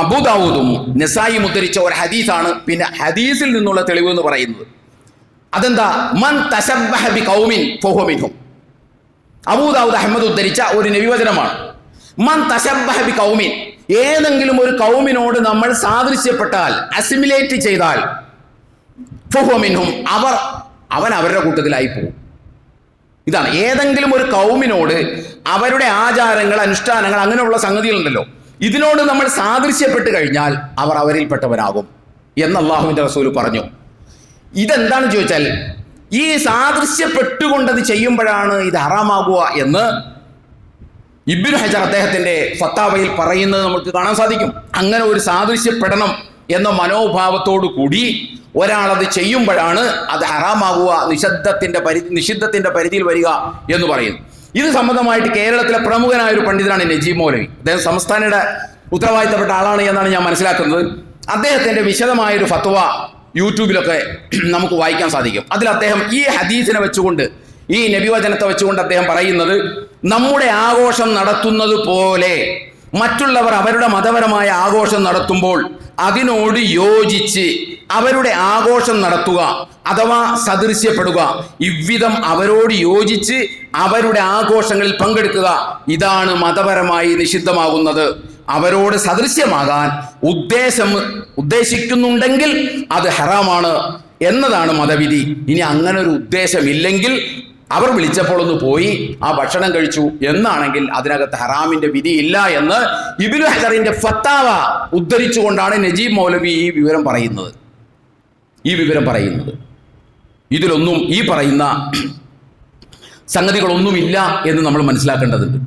അബൂദാവൂദും നസായിയും ഉദ്ധരിച്ച ഒരു ഹദീസാണ് പിന്നെ ഹദീസിൽ നിന്നുള്ള തെളിവ് എന്ന് പറയുന്നത്. അതെന്താ? മൻ തശബ്ബഹ ബി ഖൗമിൻ ഫഹുവ മിൻഹും. അബൂദാവൂദ് അഹ്മദ് ഉദ്ധരിച്ച ഒരു നബിവചനമാണ്. മൻ തശബ്ബഹ ബി ഖൗമിൻ, ഏതെങ്കിലും ഒരു കൗമിനോട് നമ്മൾ സാദൃശ്യപ്പെട്ടാൽ, അസിമിലേറ്റ് ചെയ്താൽ, ഫഹുവ മിൻഹും, അവൻ അവരുടെ കൂട്ടത്തിലായി പോകും. ഇതാണ്, ഏതെങ്കിലും ഒരു കൗമിനോട് അവരുടെ ആചാരങ്ങൾ, അനുഷ്ഠാനങ്ങൾ, അങ്ങനെയുള്ള സംഗതികളുണ്ടല്ലോ, ഇതിനോട് നമ്മൾ സാദൃശ്യപ്പെട്ട് കഴിഞ്ഞാൽ അവർ അവരിൽപ്പെട്ടവരാകും എന്ന് അള്ളാഹുവിൻ്റെ റസൂൽ പറഞ്ഞു. ഇതെന്താണെന്ന് ചോദിച്ചാൽ, ഈ സാദൃശ്യപ്പെട്ടുകൊണ്ടത് ചെയ്യുമ്പോഴാണ് ഇത് ഹറാമാകുക എന്ന് ഇബ്നു ഹജർ അദ്ദേഹത്തിൻ്റെ ഫത്താവയിൽ പറയുന്നത് നമുക്ക് കാണാൻ സാധിക്കും. അങ്ങനെ ഒരു സാദൃശ്യപ്പെടണം എന്ന മനോഭാവത്തോടു കൂടി ഒരാളത് ചെയ്യുമ്പോഴാണ് അത് ഹറാമാകുക, നിഷിദ്ധത്തിന്റെ പരിധിയിൽ വരിക എന്ന് പറയുന്നു. ഇത് സംബന്ധമായിട്ട് കേരളത്തിലെ പ്രമുഖനായ ഒരു പണ്ഡിതനാണ് നജീബ് മൗലവി. അദ്ദേഹം സംസ്ഥാനയുടെ ഉത്തരവാദിത്തപ്പെട്ട ആളാണ് എന്നാണ് ഞാൻ മനസ്സിലാക്കുന്നത്. അദ്ദേഹത്തിന്റെ വിശദമായൊരു ഫത്വ യൂട്യൂബിലൊക്കെ നമുക്ക് വായിക്കാൻ സാധിക്കും. അതിൽ അദ്ദേഹം ഈ ഹദീസിനെ വെച്ചുകൊണ്ട്, ഈ നബിവചനത്തെ വെച്ചുകൊണ്ട് അദ്ദേഹം പറയുന്നത്, നമ്മുടെ ആഘോഷം നടത്തുന്നത് പോലെ മറ്റുള്ളവർ അവരുടെ മതപരമായ ആഘോഷം നടത്തുമ്പോൾ അതിനോട് യോജിച്ച് അവരുടെ ആഘോഷം നടത്തുക അഥവാ സദൃശ്യപ്പെടുക, ഇவ்விധം അവരോട് യോജിച്ച് അവരുടെ ആഘോഷങ്ങളിൽ പങ്കെടുക്കുക, ഇതാണ് മതപരമായി നിഷിദ്ധമാകുന്നത്. അവരോട് സദൃശ്യമാകാൻ ഉദ്ദേശിക്കുന്നുണ്ടെങ്കിൽ അത് ഹറാമാണ് എന്നതാണ് മതവിധി. ഇനി അങ്ങനെ ഒരു ഉദ്ദേശമില്ലെങ്കിൽ, അവർ വിളിച്ചപ്പോൾ ഒന്ന് പോയി ആ ഭക്ഷണം കഴിച്ചു എന്നാണെങ്കിൽ അതിനകത്ത് ഹറാമിന്റെ വിധി ഇല്ല എന്ന് ഇബ്നു ഹജറിന്റെ ഫത്താവ ഉദ്ധരിച്ചുകൊണ്ടാണ് നജീബ് മൗലവി ഈ വിവരം പറയുന്നത്. ഇതിലൊന്നും ഈ പറയുന്ന സംഗതികളൊന്നുമില്ല എന്ന് നമ്മൾ മനസ്സിലാക്കേണ്ടതുണ്ട്.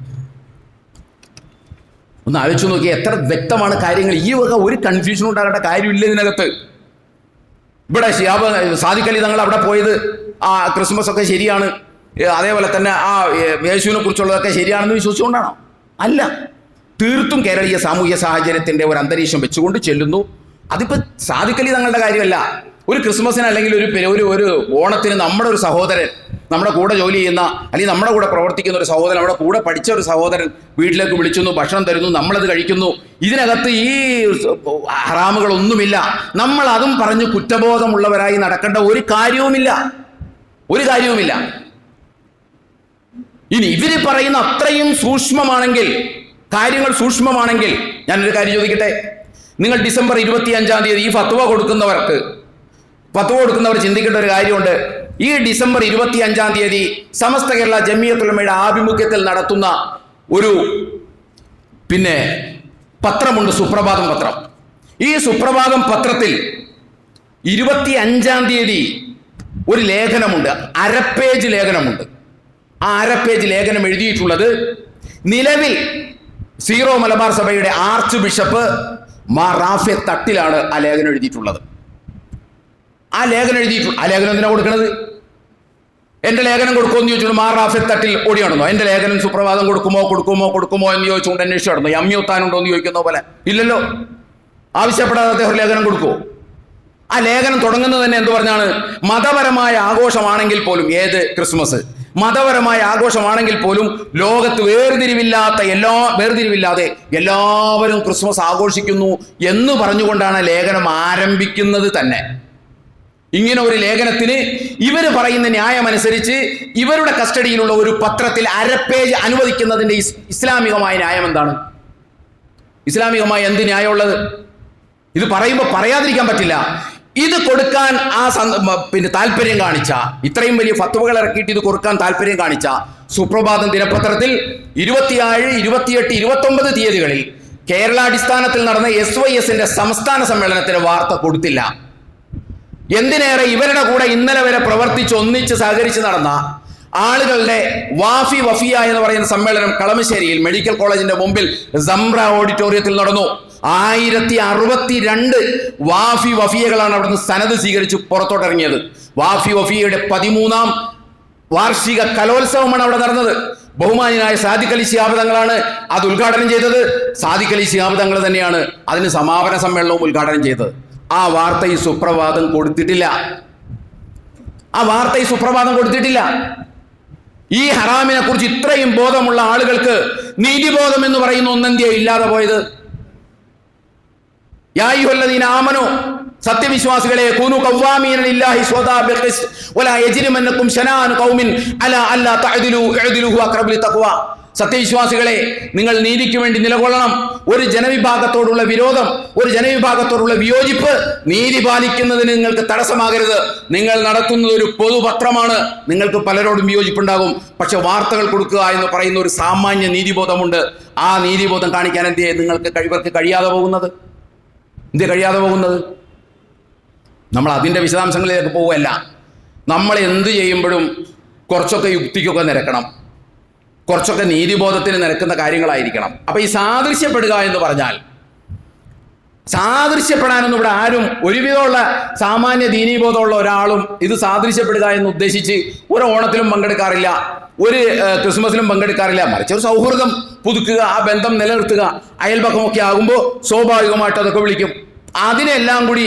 ഒന്ന് ആലോചിച്ച് നോക്കിയാൽ എത്ര വ്യക്തമാണ് കാര്യങ്ങൾ. ഈ വക ഒരു കൺഫ്യൂഷൻ ഉണ്ടാകേണ്ട കാര്യമില്ല ഇതിനകത്ത്. ഇവിടെ സാദിഖ് അലി തങ്ങൾ അവിടെ പോയത് ആ ക്രിസ്മസ് ഒക്കെ ശരിയാണ്, അതേപോലെ തന്നെ ആ യേശുവിനെ കുറിച്ചുള്ളതൊക്കെ ശരിയാണെന്ന് വിശ്വസിച്ചുകൊണ്ടാണോ? അല്ല, തീർത്തും കേരളീയ സാമൂഹ്യ സാഹചര്യത്തിന്റെ ഒരു അന്തരീക്ഷം വെച്ചുകൊണ്ട് ചെല്ലുന്നു. അതിപ്പോൾ സാദിഖ് അലി തങ്ങളുടെ കാര്യമല്ല. ഒരു ക്രിസ്മസിന് അല്ലെങ്കിൽ ഒരു ഓണത്തിന് നമ്മുടെ ഒരു സഹോദരൻ, നമ്മുടെ കൂടെ ജോലി ചെയ്യുന്ന അല്ലെങ്കിൽ നമ്മുടെ കൂടെ പ്രവർത്തിക്കുന്ന ഒരു സഹോദരൻ, നമ്മുടെ കൂടെ പഠിച്ച ഒരു സഹോദരൻ വീട്ടിലേക്ക് വിളിക്കുന്നു, ഭക്ഷണം തരുന്നു, നമ്മളത് കഴിക്കുന്നു. ഇതിനകത്ത് ഈ ഹറാമുകളൊന്നുമില്ല. നമ്മൾ അതും പറഞ്ഞ് കുറ്റബോധമുള്ളവരായി നടക്കേണ്ട ഒരു കാര്യവുമില്ല. ഇനി ഇവര് പറയുന്ന അത്രയും കാര്യങ്ങൾ സൂക്ഷ്മമാണെങ്കിൽ ഞാനൊരു കാര്യം ചോദിക്കട്ടെ. നിങ്ങൾ ഡിസംബർ 25-ാം തീയതി ഈ ഫത്വ കൊടുക്കുന്നവർ ചിന്തിക്കേണ്ട ഒരു കാര്യമുണ്ട്. ഈ ഡിസംബർ 25-ാം തീയതി സമസ്ത കേരള ജമിയത്തുൽ ഉലമയുടെ ആഭിമുഖ്യത്തിൽ നടത്തുന്ന ഒരു പത്രമുണ്ട്, സുപ്രഭാതം പത്രം. ഈ സുപ്രഭാതം പത്രത്തിൽ 25-ാം തീയതി ഒരു ലേഖനമുണ്ട്, അരപ്പേജ് ലേഖനമുണ്ട്. ആ അരപ്പേജ് ലേഖനം എഴുതിയിട്ടുള്ളത് നിലവിൽ സീറോ മലബാർ സഭയുടെ ആർച്ച് ബിഷപ്പ് മാർ റാഫി തട്ടിലാണ് ആ ലേഖനം എഴുതിയിട്ടുള്ളത്. ആ ലേഖനം എന്തിനാ കൊടുക്കണത്? എൻ്റെ ലേഖനം കൊടുക്കുമോ എന്ന് ചോദിച്ചുകൊണ്ട് മാർ റാഫി തട്ടിൽ ഓടി നടന്നോ? എൻ്റെ ലേഖനം സുപ്രഭാതം കൊടുക്കുമോ എന്ന് ചോദിച്ചുകൊണ്ട് അന്വേഷിച്ച് നടന്നു. അമ്മിയൊത്താനുണ്ടോ എന്ന് ചോദിക്കുന്ന പോലെ ഇല്ലല്ലോ. ആവശ്യപ്പെടാതെ അദ്ദേഹം ഒരു ലേഖനം കൊടുക്കുമോ? ആ ലേഖനം തുടങ്ങുന്നത് തന്നെ എന്ത് പറഞ്ഞാണ്? മതപരമായ ആഘോഷമാണെങ്കിൽ പോലും, ഏത് ക്രിസ്മസ് മതപരമായ ആഘോഷമാണെങ്കിൽ പോലും ലോകത്ത് വേർതിരിവില്ലാതെ എല്ലാവരും ക്രിസ്മസ് ആഘോഷിക്കുന്നു എന്ന് പറഞ്ഞുകൊണ്ടാണ് ലേഖനം ആരംഭിക്കുന്നത് തന്നെ. ഇങ്ങനെ ഒരു ലേഖനത്തിന് ഇവർ പറയുന്ന ന്യായമനുസരിച്ച് ഇവരുടെ കസ്റ്റഡിയിലുള്ള ഒരു പത്രത്തിൽ അരപ്പേജ് അനുവദിക്കുന്നതിന്റെ ഇസ്ലാമികമായ ന്യായം എന്താണ്? ഇസ്ലാമികമായി എന്ത് ന്യായമുള്ളത്? ഇത് പറയുമ്പോൾ പറയാതിരിക്കാൻ പറ്റില്ല. ഇത് കൊടുക്കാൻ താല്പര്യം കാണിച്ച, ഇത്രയും വലിയ ഫത്വകൾ ഇറക്കിയിട്ട് ഇത് കൊടുക്കാൻ താല്പര്യം കാണിച്ച സുപ്രഭാതം ദിനപത്രത്തിൽ 27, 28, 29 തീയതികളിൽ കേരളാടിസ്ഥാനത്തിൽ നടന്ന SYSന്റെ സംസ്ഥാന സമ്മേളനത്തിന് വാർത്ത കൊടുത്തില്ല. എന്തിനേറെ ഇവരുടെ കൂടെ ഇന്നലെ വരെ ഒന്നിച്ച് സഹകരിച്ച് നടന്ന ആളുകളുടെ വഫിയ എന്ന് പറയുന്ന സമ്മേളനം കളമശ്ശേരിയിൽ മെഡിക്കൽ കോളേജിന്റെ മുമ്പിൽ സംറ ഓഡിറ്റോറിയത്തിൽ നടന്നു. 1062 വഫിയകളാണ് അവിടുന്ന് സനത് സ്വീകരിച്ച് പുറത്തോട്ടിറങ്ങിയത്. വഫിയയുടെ 13ാം വാർഷിക കലോത്സവമാണ് അവിടെ നടന്നത്. ബഹുമാനിയായ സാദിഖ് അലി ശിഹാബ് തങ്ങളാണ് അത് ഉദ്ഘാടനം ചെയ്തത്. സാദിഖ് അലി ശിഹാബ് തങ്ങൾ തന്നെയാണ് അതിന് സമാപന സമ്മേളനവും ഉദ്ഘാടനം ചെയ്തത്. ആ വാർത്ത ഈ സുപ്രഭാതം കൊടുത്തിട്ടില്ല. ഈ ഹറാമിനെ കുറിച്ച് ഇത്രയും ബോധമുള്ള ആളുകൾക്ക് നീതിബോധം എന്ന് പറയുന്ന ഒന്നെന്തിയാ ഇല്ലാതെ പോയത്? യാ അയ്യുഹല്ലദീന ആമനൂ, സത്യവിശ്വാസികളെ, കൂനു ഖവ്വാമീന ലില്ലാഹി സ്വദാ ബിൽഖിസ് വലാ യജ്രിമന്നകും ശനാനു ഖൗമിൻ അലാ അല്ലാ തഅദിലു ഇഅദിലുഹു അഖ്റബു ലിത്തഖ്വ. സത്യവിശ്വാസികളെ, നിങ്ങൾ നീതിക്ക് വേണ്ടി നിലകൊള്ളണം. ഒരു ജനവിഭാഗത്തോടുള്ള വിരോധം, ഒരു ജനവിഭാഗത്തോടുള്ള വിയോജിപ്പ് നീതി പാലിക്കുന്നതിന് നിങ്ങൾക്ക് തടസ്സമാകരുത്. നിങ്ങൾ നടത്തുന്നത് ഒരു പൊതുപത്രമാണ്. നിങ്ങൾക്ക് പലരോടും വിയോജിപ്പുണ്ടാകും. പക്ഷെ വാർത്തകൾ കൊടുക്കുക എന്ന് പറയുന്ന ഒരു സാമാന്യ നീതിബോധമുണ്ട്. ആ നീതിബോധം കാണിക്കാൻ എന്തേ ഇവർക്ക് കഴിയാതെ പോകുന്നത്? നമ്മൾ അതിൻ്റെ വിശദാംശങ്ങളിലേക്ക് പോവുകയല്ല. നമ്മൾ എന്ത് ചെയ്യുമ്പോഴും കുറച്ചൊക്കെ യുക്തിക്കൊക്കെ നിരക്കണം, കുറച്ചൊക്കെ നീതിബോധത്തിന് നിരക്കുന്ന കാര്യങ്ങളായിരിക്കണം. അപ്പം ഈ സാദൃശ്യപ്പെടുക എന്ന് പറഞ്ഞാൽ, സാദൃശ്യപ്പെടാനൊന്നും ഇവിടെ ആരും, ഒരുവിധമുള്ള സാമാന്യ ദീനീബോധമുള്ള ഒരാളും ഇത് സാദൃശ്യപ്പെടുക എന്ന് ഉദ്ദേശിച്ച് ഒരു ഓണത്തിലും പങ്കെടുക്കാറില്ല, ഒരു ക്രിസ്മസിലും പങ്കെടുക്കാറില്ല. മറിച്ച് ഒരു സൗഹൃദം പുതുക്കുക, ആ ബന്ധം നിലനിർത്തുക. അയൽപക്കമൊക്കെ ആകുമ്പോൾ സ്വാഭാവികമായിട്ട് അതൊക്കെ വിളിക്കും. അതിനെല്ലാം കൂടി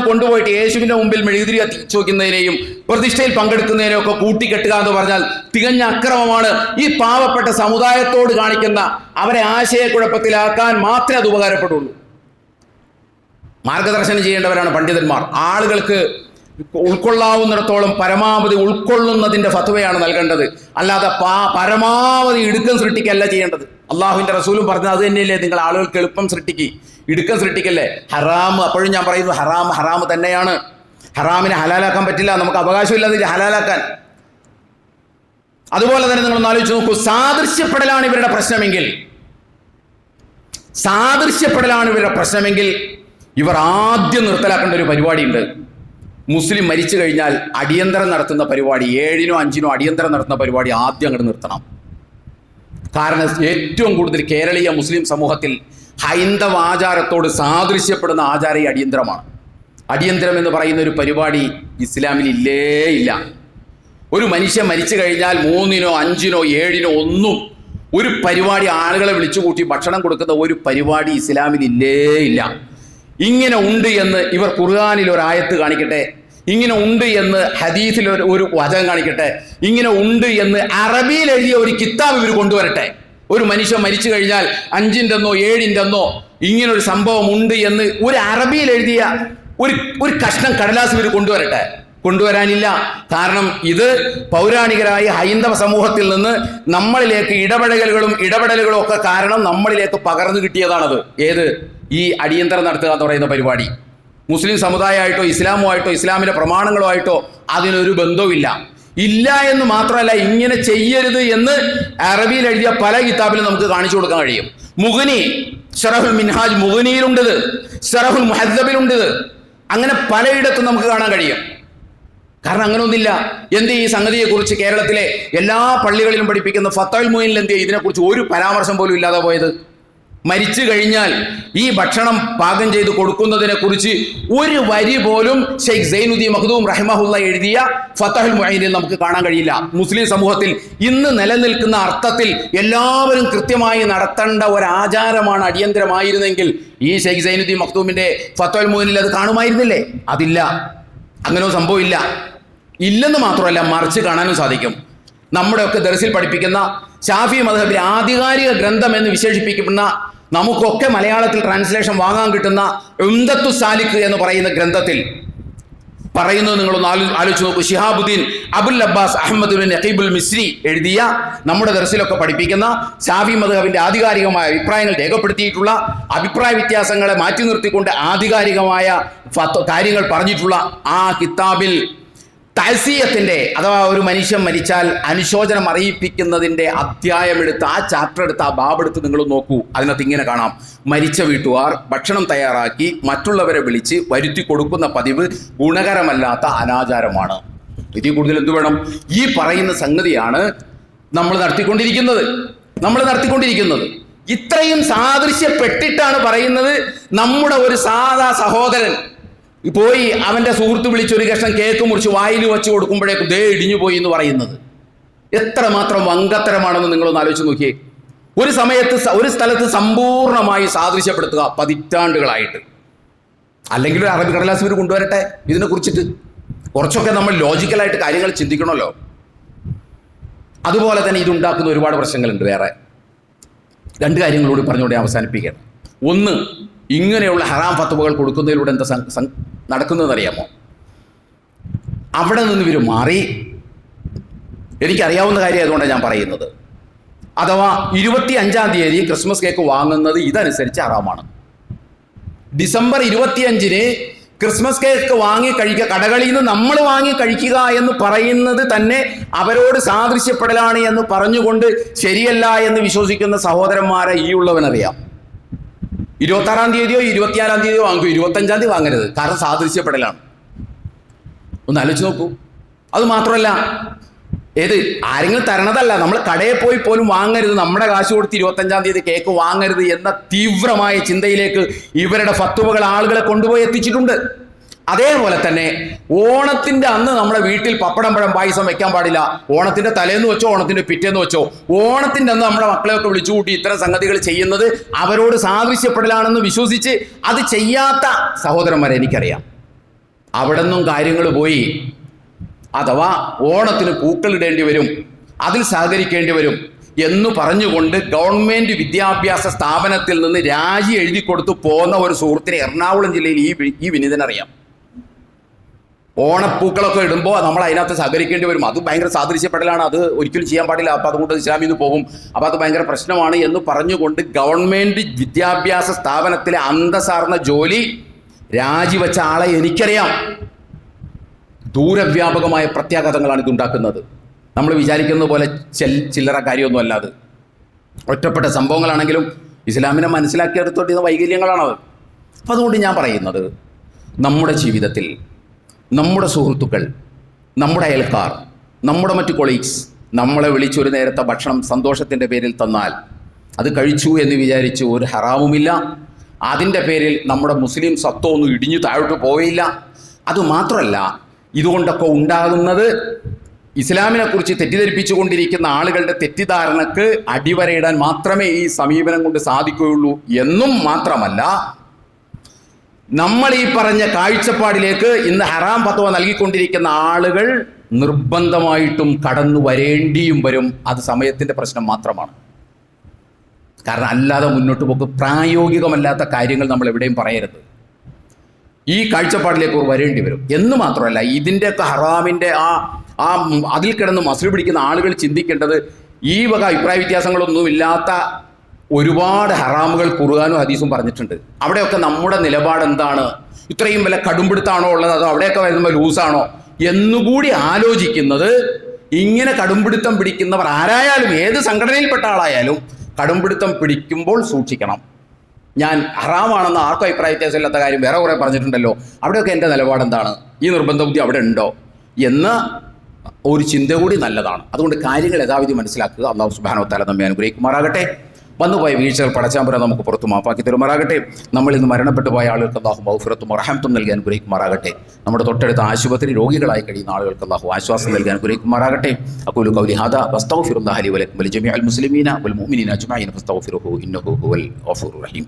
കൊണ്ടുപോയിട്ട് യേശുവിൻ്റെ മുമ്പിൽ മെഴുകുതിരി കത്തിച്ചു വയ്ക്കുന്നതിനെയും പ്രതിഷ്ഠയിൽ പങ്കെടുക്കുന്നതിനെയും ഒക്കെ കൂട്ടിക്കെട്ടുക എന്ന് പറഞ്ഞാൽ തികഞ്ഞ അക്രമമാണ്. ഈ പാവപ്പെട്ട സമുദായത്തോട് കാണിക്കുന്ന, അവരെ ആശയക്കുഴപ്പത്തിലാക്കാൻ മാത്രമേ അത് ഉപകാരപ്പെടുള്ളൂ. മാർഗദർശനം ചെയ്യേണ്ടവരാണ് പണ്ഡിതന്മാർ. ആളുകൾക്ക് ഉൾക്കൊള്ളാവുന്നിടത്തോളം പരമാവധി ഉൾക്കൊള്ളുന്നതിൻ്റെ ഫത്വയാണ് നൽകേണ്ടത്. അല്ലാതെ പരമാവധി ഇടുക്കം സൃഷ്ടിക്കല്ല ചെയ്യേണ്ടത്. അള്ളാഹുവിൻ്റെ റസൂലും പറഞ്ഞത് അത് തന്നെയല്ലേ, നിങ്ങൾ ആളുകൾക്ക് എളുപ്പം ഇടുക്കം സൃഷ്ടിക്കല്ലേ. ഹറാം, അപ്പോഴും ഞാൻ പറയുന്നു, ഹറാം തന്നെയാണ്. ഹറാമിനെ ഹലാലാക്കാൻ പറ്റില്ല, നമുക്ക് അവകാശമില്ല അതിൽ ഹലാലാക്കാൻ. അതുപോലെ തന്നെ നിങ്ങളൊന്ന് ആലോചിച്ച് നോക്കൂ, സാദൃശ്യപ്പെടലാണ് ഇവരുടെ പ്രശ്നമെങ്കിൽ ഇവർ ആദ്യം നിർത്തലാക്കേണ്ട ഒരു പരിപാടിയുണ്ട്. മുസ്ലിം മരിച്ചു കഴിഞ്ഞാൽ അടിയന്തരം നടത്തുന്ന പരിപാടി, 7-നോ 5-നോ അടിയന്തരം നടത്തുന്ന പരിപാടി ആദ്യം അങ്ങോട്ട് നിർത്തണം. കാരണം ഏറ്റവും കൂടുതൽ കേരളീയ മുസ്ലിം സമൂഹത്തിൽ ഹൈന്ദവ ആചാരത്തോട് സാദൃശ്യപ്പെടുന്ന ആചാരം ഈ അടിയന്തരമാണ്. അടിയന്തരം എന്ന് പറയുന്ന ഒരു പരിപാടി ഇസ്ലാമിൽ ഇല്ല. ഒരു മനുഷ്യൻ മരിച്ചു കഴിഞ്ഞാൽ 3-നോ 5-നോ 7-നോ ഒന്നും ഒരു പരിപാടി ആളുകളെ വിളിച്ചുകൂട്ടി ഭക്ഷണം കൊടുക്കുന്ന ഒരു പരിപാടി ഇസ്ലാമിൽ ഇല്ല. ഇങ്ങനെ ഉണ്ട് എന്ന് ഇവർ ഖുർആനിൽ ഒരു ആയത്ത് കാണിക്കട്ടെ, ഇങ്ങനെ ഉണ്ട് എന്ന് ഹദീസിൽ ഒരു വചനം കാണിക്കട്ടെ, ഇങ്ങനെ ഉണ്ട് എന്ന് അറബിയിൽ എഴുതിയ ഒരു കിതാബ് ഇവർ കൊണ്ടുവരട്ടെ. ഒരു മനുഷ്യൻ മരിച്ചു കഴിഞ്ഞാൽ 5-ൻ്റെന്നോ 7-ൻ്റെന്നോ ഇങ്ങനൊരു സംഭവം ഉണ്ട് എന്ന് ഒരു അറബിയിൽ എഴുതിയ ഒരു കഷ്ണം കടലാസ് ഇവർ കൊണ്ടുവരാനില്ല. കാരണം ഇത് പൗരാണികരായ ഹൈന്ദവ സമൂഹത്തിൽ നിന്ന് നമ്മളിലേക്ക് ഇടപെടലുകളും ഒക്കെ കാരണം നമ്മളിലേക്ക് പകർന്നു കിട്ടിയതാണത്. ഈ അടിയന്തരം നടത്തുക എന്ന് പറയുന്ന പരിപാടി മുസ്ലിം സമുദായമായിട്ടോ ഇസ്ലാമുമായിട്ടോ ഇസ്ലാമിൻ്റെ പ്രമാണങ്ങളുമായിട്ടോ അതിനൊരു ബന്ധവുമില്ല. ഇല്ല എന്ന് മാത്രമല്ല, ഇങ്ങനെ ചെയ്യരുത് എന്ന് അറബിയിൽ എഴുതിയ പല കിതാബിലും നമുക്ക് കാണിച്ചു കൊടുക്കാൻ കഴിയും. മുഗ്നി, ശറഹുൽ മിൻഹാജ് മുഗ്നിയിലുണ്ടത്, ശറഹുൽ മുഹദ്ദബിലുണ്ടത്, അങ്ങനെ പലയിടത്തും നമുക്ക് കാണാൻ കഴിയും. കാരണം അങ്ങനെ ഒന്നില്ല. ഈ സംഗതിയെക്കുറിച്ച് കേരളത്തിലെ എല്ലാ പള്ളികളിലും പഠിപ്പിക്കുന്ന ഫത്വൽ മുഈനിൽ ഇതിനെക്കുറിച്ച് ഒരു പരാമർശം പോലും ഇല്ലാതെ പോയത്? മരിച്ചു കഴിഞ്ഞാൽ ഈ ഭക്ഷണം പാകം ചെയ്ത് കൊടുക്കുന്നതിനെ കുറിച്ച് ഒരു വരി പോലും ഷെയ്ഖ് സൈനുദ്ദീൻ മഖ്ദൂം റഹിമഹുള്ള എഴുതിയ ഫത്ഹുൽ മുഈനിൽ നമുക്ക് കാണാൻ കഴിയില്ല. മുസ്ലിം സമൂഹത്തിൽ ഇന്ന് നിലനിൽക്കുന്ന അർത്ഥത്തിൽ എല്ലാവരും കൃത്യമായി നടത്തേണ്ട ഒരു ആചാരമാണ് അടിയന്തരമായിരുന്നെങ്കിൽ ഈ ഷെയ്ഖ് സൈനുദ്ദീൻ മഖ്ദൂമിന്റെ ഫത്ഹുൽ മുഈനിൽ അത് കാണുമായിരുന്നില്ലേ? അതില്ല, അങ്ങനെ സംഭവമില്ല. ഇല്ലെന്ന് മാത്രമല്ല, മറിച്ച് കാണാനും സാധിക്കും. നമ്മുടെയൊക്കെ ദർസിൽ പഠിപ്പിക്കുന്ന ഷാഫി മദ്ഹബിലെ ആധികാരിക ഗ്രന്ഥം എന്ന് വിശേഷിപ്പിക്കുന്ന, നമുക്കൊക്കെ മലയാളത്തിൽ ട്രാൻസ്ലേഷൻ വാങ്ങാൻ കിട്ടുന്ന ഉംദത്തു സാലിഖ് എന്ന് പറയുന്ന ഗ്രന്ഥത്തിൽ പറയുന്നത് നിങ്ങളൊന്ന് ആലോചിച്ച് നോക്കൂ. ശിഹാബുദ്ദീൻ അബുൽ അബ്ബാസ് അഹമ്മദ് ബിൻ യഖീബുൽ മിസ്രി എഴുതിയ, നമ്മുടെ ദർസിലൊക്കെ പഠിപ്പിക്കുന്ന ഷാഫി മദ്ഹബിന്റെ ആധികാരികമായ അഭിപ്രായങ്ങൾ രേഖപ്പെടുത്തിയിട്ടുള്ള, അഭിപ്രായ വ്യത്യാസങ്ങളെ മാറ്റി നിർത്തിക്കൊണ്ട് ആധികാരികമായ കാര്യങ്ങൾ പറഞ്ഞിട്ടുള്ള ആ കിതാബിൽ തഅസിയത്തിന്റെ, അഥവാ ഒരു മനുഷ്യൻ മരിച്ചാൽ അനുശോചനം അറിയിപ്പിക്കുന്നതിൻ്റെ അധ്യായമെടുത്ത്, ആ ചാപ്റ്റർ എടുത്ത്, ആ ബാബെടുത്ത് നിങ്ങൾ നോക്കൂ. അതിനകത്ത് ഇങ്ങനെ കാണാം: മരിച്ച വീട്ടുകാർ ഭക്ഷണം തയ്യാറാക്കി മറ്റുള്ളവരെ വിളിച്ച് വരുത്തി കൊടുക്കുന്ന പതിവ് ഗുണകരമല്ലാത്ത അനാചാരമാണ്. ഇതിൽ കൂടുതൽ എന്തു വേണം? ഈ പറയുന്ന സംഗതിയാണ് നമ്മൾ നടത്തിക്കൊണ്ടിരിക്കുന്നത്. ഇത്രയും സാദൃശ്യപ്പെട്ടിട്ടാണ് പറയുന്നത്. നമ്മുടെ ഒരു സാധാ സഹോദരൻ പോയി അവൻ്റെ സുഹൃത്ത് വിളിച്ച് ഒരു കഷ്ണം കേക്ക് മുറിച്ച് വായിൽ വെച്ച് കൊടുക്കുമ്പോഴേക്കും ദേ ഇടിഞ്ഞു പോയി എന്ന് പറയുന്നത് എത്രമാത്രം വങ്കത്തരമാണെന്ന് നിങ്ങളൊന്ന് ആലോചിച്ച് നോക്കിയേ. ഒരു സമയത്ത് ഒരു സ്ഥലത്ത് സമ്പൂർണ്ണമായി സാദൃശ്യപ്പെടുത്തുക പതിറ്റാണ്ടുകളായിട്ട്. അല്ലെങ്കിൽ ഒരു അറബി കടലാസ് ഇവർ കൊണ്ടുവരട്ടെ ഇതിനെ കുറിച്ചിട്ട്. കുറച്ചൊക്കെ നമ്മൾ ലോജിക്കലായിട്ട് കാര്യങ്ങൾ ചിന്തിക്കണമല്ലോ. അതുപോലെ തന്നെ ഇതുണ്ടാക്കുന്ന ഒരുപാട് പ്രശ്നങ്ങളുണ്ട്. വേറെ 2 കാര്യങ്ങളോട് പറഞ്ഞുകൊണ്ട് അവസാനിപ്പിക്കുകയാണ്. ഒന്ന്, ഇങ്ങനെയുള്ള ഹറാം ഫത്വകൾ കൊടുക്കുന്നതിലൂടെ എന്താ നടക്കുന്നതെന്നറിയാമോ? അവിടെ നിന്ന് ഇവർ മാറി, എനിക്കറിയാവുന്ന കാര്യം ആയതുകൊണ്ടാണ് ഞാൻ പറയുന്നത്. അഥവാ 25-ാം തീയതി ക്രിസ്മസ് കേക്ക് വാങ്ങുന്നത് ഇതനുസരിച്ച് ഹറാമാണ്. ഡിസംബർ 25-ന് ക്രിസ്മസ് കേക്ക് വാങ്ങി കഴിക്കുക, കടകളിൽ നിന്ന് നമ്മൾ വാങ്ങി കഴിക്കുക എന്ന് പറയുന്നത് തന്നെ അവരോട് സാദൃശ്യപ്പെടലാണ് എന്ന് പറഞ്ഞുകൊണ്ട് ശരിയല്ല എന്ന് വിശ്വസിക്കുന്ന സഹോദരന്മാരെ ഈ ഉള്ളവനറിയാം. 26-ാം തീയതിയോ 24-ാം തീയതിയോ വാങ്ങും, 25-ാം തീയതി വാങ്ങരുത്. കാരണം സാദൃശ്യപ്പെടലാണ്. ഒന്ന് ആലോചിച്ച് നോക്കൂ. അത് മാത്രമല്ല, ആരെങ്കിലും തരണതല്ല, നമ്മൾ കടയിൽ പോയി പോലും വാങ്ങരുത്, നമ്മുടെ കാശ് കൊടുത്ത് 25-ാം തീയതി കേക്ക് വാങ്ങരുത് എന്ന തീവ്രമായ ചിന്തയിലേക്ക് ഇവരുടെ ഫത്വകൾ ആളുകളെ കൊണ്ടുപോയി എത്തിച്ചിട്ടുണ്ട്. അതേപോലെ തന്നെ ഓണത്തിന്റെ അന്ന് നമ്മുടെ വീട്ടിൽ പപ്പടം പഴം പായസം വെക്കാൻ പാടില്ല. ഓണത്തിന്റെ തലേന്ന് വെച്ചോ ഓണത്തിന്റെ പിറ്റേന്ന് വെച്ചോ. ഓണത്തിന്റെ അന്ന് നമ്മുടെ മക്കളെയൊക്കെ വിളിച്ചുകൂട്ടി ഇത്തരം സംഗതികൾ ചെയ്യുന്നത് അവരോട് സാദൃശ്യപ്പെടലാണെന്ന് വിശ്വസിച്ച് അത് ചെയ്യാത്ത സഹോദരന്മാരെ എനിക്കറിയാം. അവിടെ നിന്നും കാര്യങ്ങൾ പോയി. അഥവാ ഓണത്തിന് പൂക്കളിടേണ്ടി വരും, അതിൽ സഹകരിക്കേണ്ടി വരും എന്ന് പറഞ്ഞുകൊണ്ട് ഗവൺമെന്റ് വിദ്യാഭ്യാസ സ്ഥാപനത്തിൽ നിന്ന് രാജി എഴുതി കൊടുത്തു പോന്ന ഒരു സുഹൃത്തിനെ എറണാകുളം ജില്ലയിൽ ഈ വിനീതനറിയാം. ഓണപ്പൂക്കളൊക്കെ ഇടുമ്പോൾ നമ്മൾ അതിനകത്ത് സഹകരിക്കേണ്ടി വരും, അത് ഭയങ്കര സാദൃശ്യപ്പെടലാണ്, അത് ഒരിക്കലും ചെയ്യാൻ പാടില്ല, അപ്പോൾ അതുകൊണ്ട് ഇസ്ലാമിൽ നിന്ന് പോകും, അപ്പോൾ അത് ഭയങ്കര പ്രശ്നമാണ് എന്ന് പറഞ്ഞുകൊണ്ട് ഗവൺമെന്റ് വിദ്യാഭ്യാസ സ്ഥാപനത്തിലെ അന്തസ്സാർന്ന ജോലി രാജിവെച്ച ആളെ എനിക്കറിയാം. ദൂരവ്യാപകമായ പ്രത്യാഘാതങ്ങളാണ് ഇതുണ്ടാക്കുന്നത്. നമ്മൾ വിചാരിക്കുന്നത് പോലെ ചില്ലറ കാര്യമൊന്നും അല്ലാതെ ഒറ്റപ്പെട്ട സംഭവങ്ങളാണെങ്കിലും ഇസ്ലാമിനെ മനസ്സിലാക്കിയെടുത്തോണ്ടിരുന്ന വൈകല്യങ്ങളാണത്. അപ്പം അതുകൊണ്ട് ഞാൻ പറയുന്നത്, നമ്മുടെ ജീവിതത്തിൽ നമ്മുടെ സുഹൃത്തുക്കൾ, നമ്മുടെ അയൽക്കാർ, നമ്മുടെ മറ്റു കൊളീഗ്സ് നമ്മളെ വിളിച്ചൊരു നേരത്തെ ഭക്ഷണം സന്തോഷത്തിൻ്റെ പേരിൽ തന്നാൽ അത് കഴിച്ചു എന്ന് വിചാരിച്ച് ഒരു ഹറാമുമില്ല. അതിൻ്റെ പേരിൽ നമ്മുടെ മുസ്ലിം സത്വമൊന്നും ഇടിഞ്ഞു താഴോട്ട് പോയില്ല. അതുമാത്രമല്ല, ഇതുകൊണ്ടൊക്കെ ഉണ്ടാകുന്നത് ഇസ്ലാമിനെ കുറിച്ച് തെറ്റിദ്ധരിപ്പിച്ചുകൊണ്ടിരിക്കുന്ന ആളുകളുടെ തെറ്റിദ്ധാരണക്ക് അടിവരയിടാൻ മാത്രമേ ഈ സമീപനം കൊണ്ട് സാധിക്കുകയുള്ളൂ എന്നും മാത്രമല്ല, നമ്മൾ ഈ പറഞ്ഞ കാഴ്ചപ്പാടിലേക്ക് ഇന്ന് ഹറാം ഫത്വ നൽകിക്കൊണ്ടിരിക്കുന്ന ആളുകൾ നിർബന്ധമായിട്ടും കടന്നു വരേണ്ടിയും വരും. അത് സമയത്തിൻ്റെ പ്രശ്നം മാത്രമാണ്. കാരണം അല്ലാതെ മുന്നോട്ട് പോക്ക് പ്രായോഗികമല്ലാത്ത കാര്യങ്ങൾ നമ്മൾ എവിടെയും പറയരുത്. ഈ കാഴ്ചപ്പാടിലേക്ക് വരേണ്ടി വരും എന്ന് മാത്രമല്ല, ഇതിൻ്റെയൊക്കെ ഹറാമിൻ്റെ അതിൽ കിടന്ന് മസിൽ പിടിക്കുന്ന ആളുകൾ ചിന്തിക്കേണ്ടത്, ഈ വക അഭിപ്രായ വ്യത്യാസങ്ങളൊന്നുമില്ലാത്ത ഒരുപാട് ഹറാമുകൾ ഖുർആനും ഹദീസും പറഞ്ഞിട്ടുണ്ട്. അവിടെയൊക്കെ നമ്മുടെ നിലപാട് എന്താണ്? ഇത്രയും വില കടുംപിടുത്താണോ ഉള്ളത്, അതോ അവിടെയൊക്കെ വരുമ്പോൾ ലൂസാണോ എന്നുകൂടി ആലോചിക്കുന്നത്. ഇങ്ങനെ കടുംപിടുത്തം പിടിക്കുന്നവർ ആരായാലും, ഏത് സംഘടനയിൽപ്പെട്ട ആളായാലും കടുംപിടുത്തം പിടിക്കുമ്പോൾ സൂക്ഷിക്കണം. ഞാൻ ഹറാമാണെന്ന് ആർക്കും അഭിപ്രായ വ്യത്യാസമില്ലാത്ത കാര്യം വേറെ കുറേ പറഞ്ഞിട്ടുണ്ടല്ലോ, അവിടെയൊക്കെ എൻ്റെ നിലപാടെന്താണ്, ഈ നിർബന്ധ ബുദ്ധി അവിടെ ഉണ്ടോ എന്ന ഒരു ചിന്ത കൂടി നല്ലതാണ്. അതുകൊണ്ട് കാര്യങ്ങൾ യഥാവിധി മനസ്സിലാക്കുക. അല്ലാഹു സുബ്ഹാനഹു വ തആല നമ്മെ അനുഗ്രഹിക്കുമാറാകട്ടെ. വന്നുപോയ വീഴ്ചകൾ പടച്ചാമ്പുര നമുക്ക് പുറത്തു മാപ്പാക്കി തരുമാറാകട്ടെ. നമ്മൾ ഇന്ന് മരണപ്പെട്ടു പോയ ആളുകൾക്ക് അല്ലാഹു മഗ്ഫിറത്തും റഹ്മത്തും നൽകി അനുഗ്രഹിക്കുമാറാകട്ടെ. നമ്മുടെ തൊട്ടടുത്ത ആശുപത്രി രോഗികളായി കഴിയുന്ന ആളുകൾക്ക് അല്ലാഹു ആശ്വാസം നൽകി അനുഗ്രഹിക്കുമാറാകട്ടെ. അഖൂലു ഖൗലി ഹാദാ വസ്തഗ്ഫിറുല്ലാഹ ലി വലക്കും വലിജമീഅൽ മുസ്ലിമീന വൽ മുഅ്മിനീന അജ്മഈൻ ഫസ്തഗ്ഫിറുഹു ഇന്നഹു ഹുവൽ ഗഫൂറുർ റഹീം.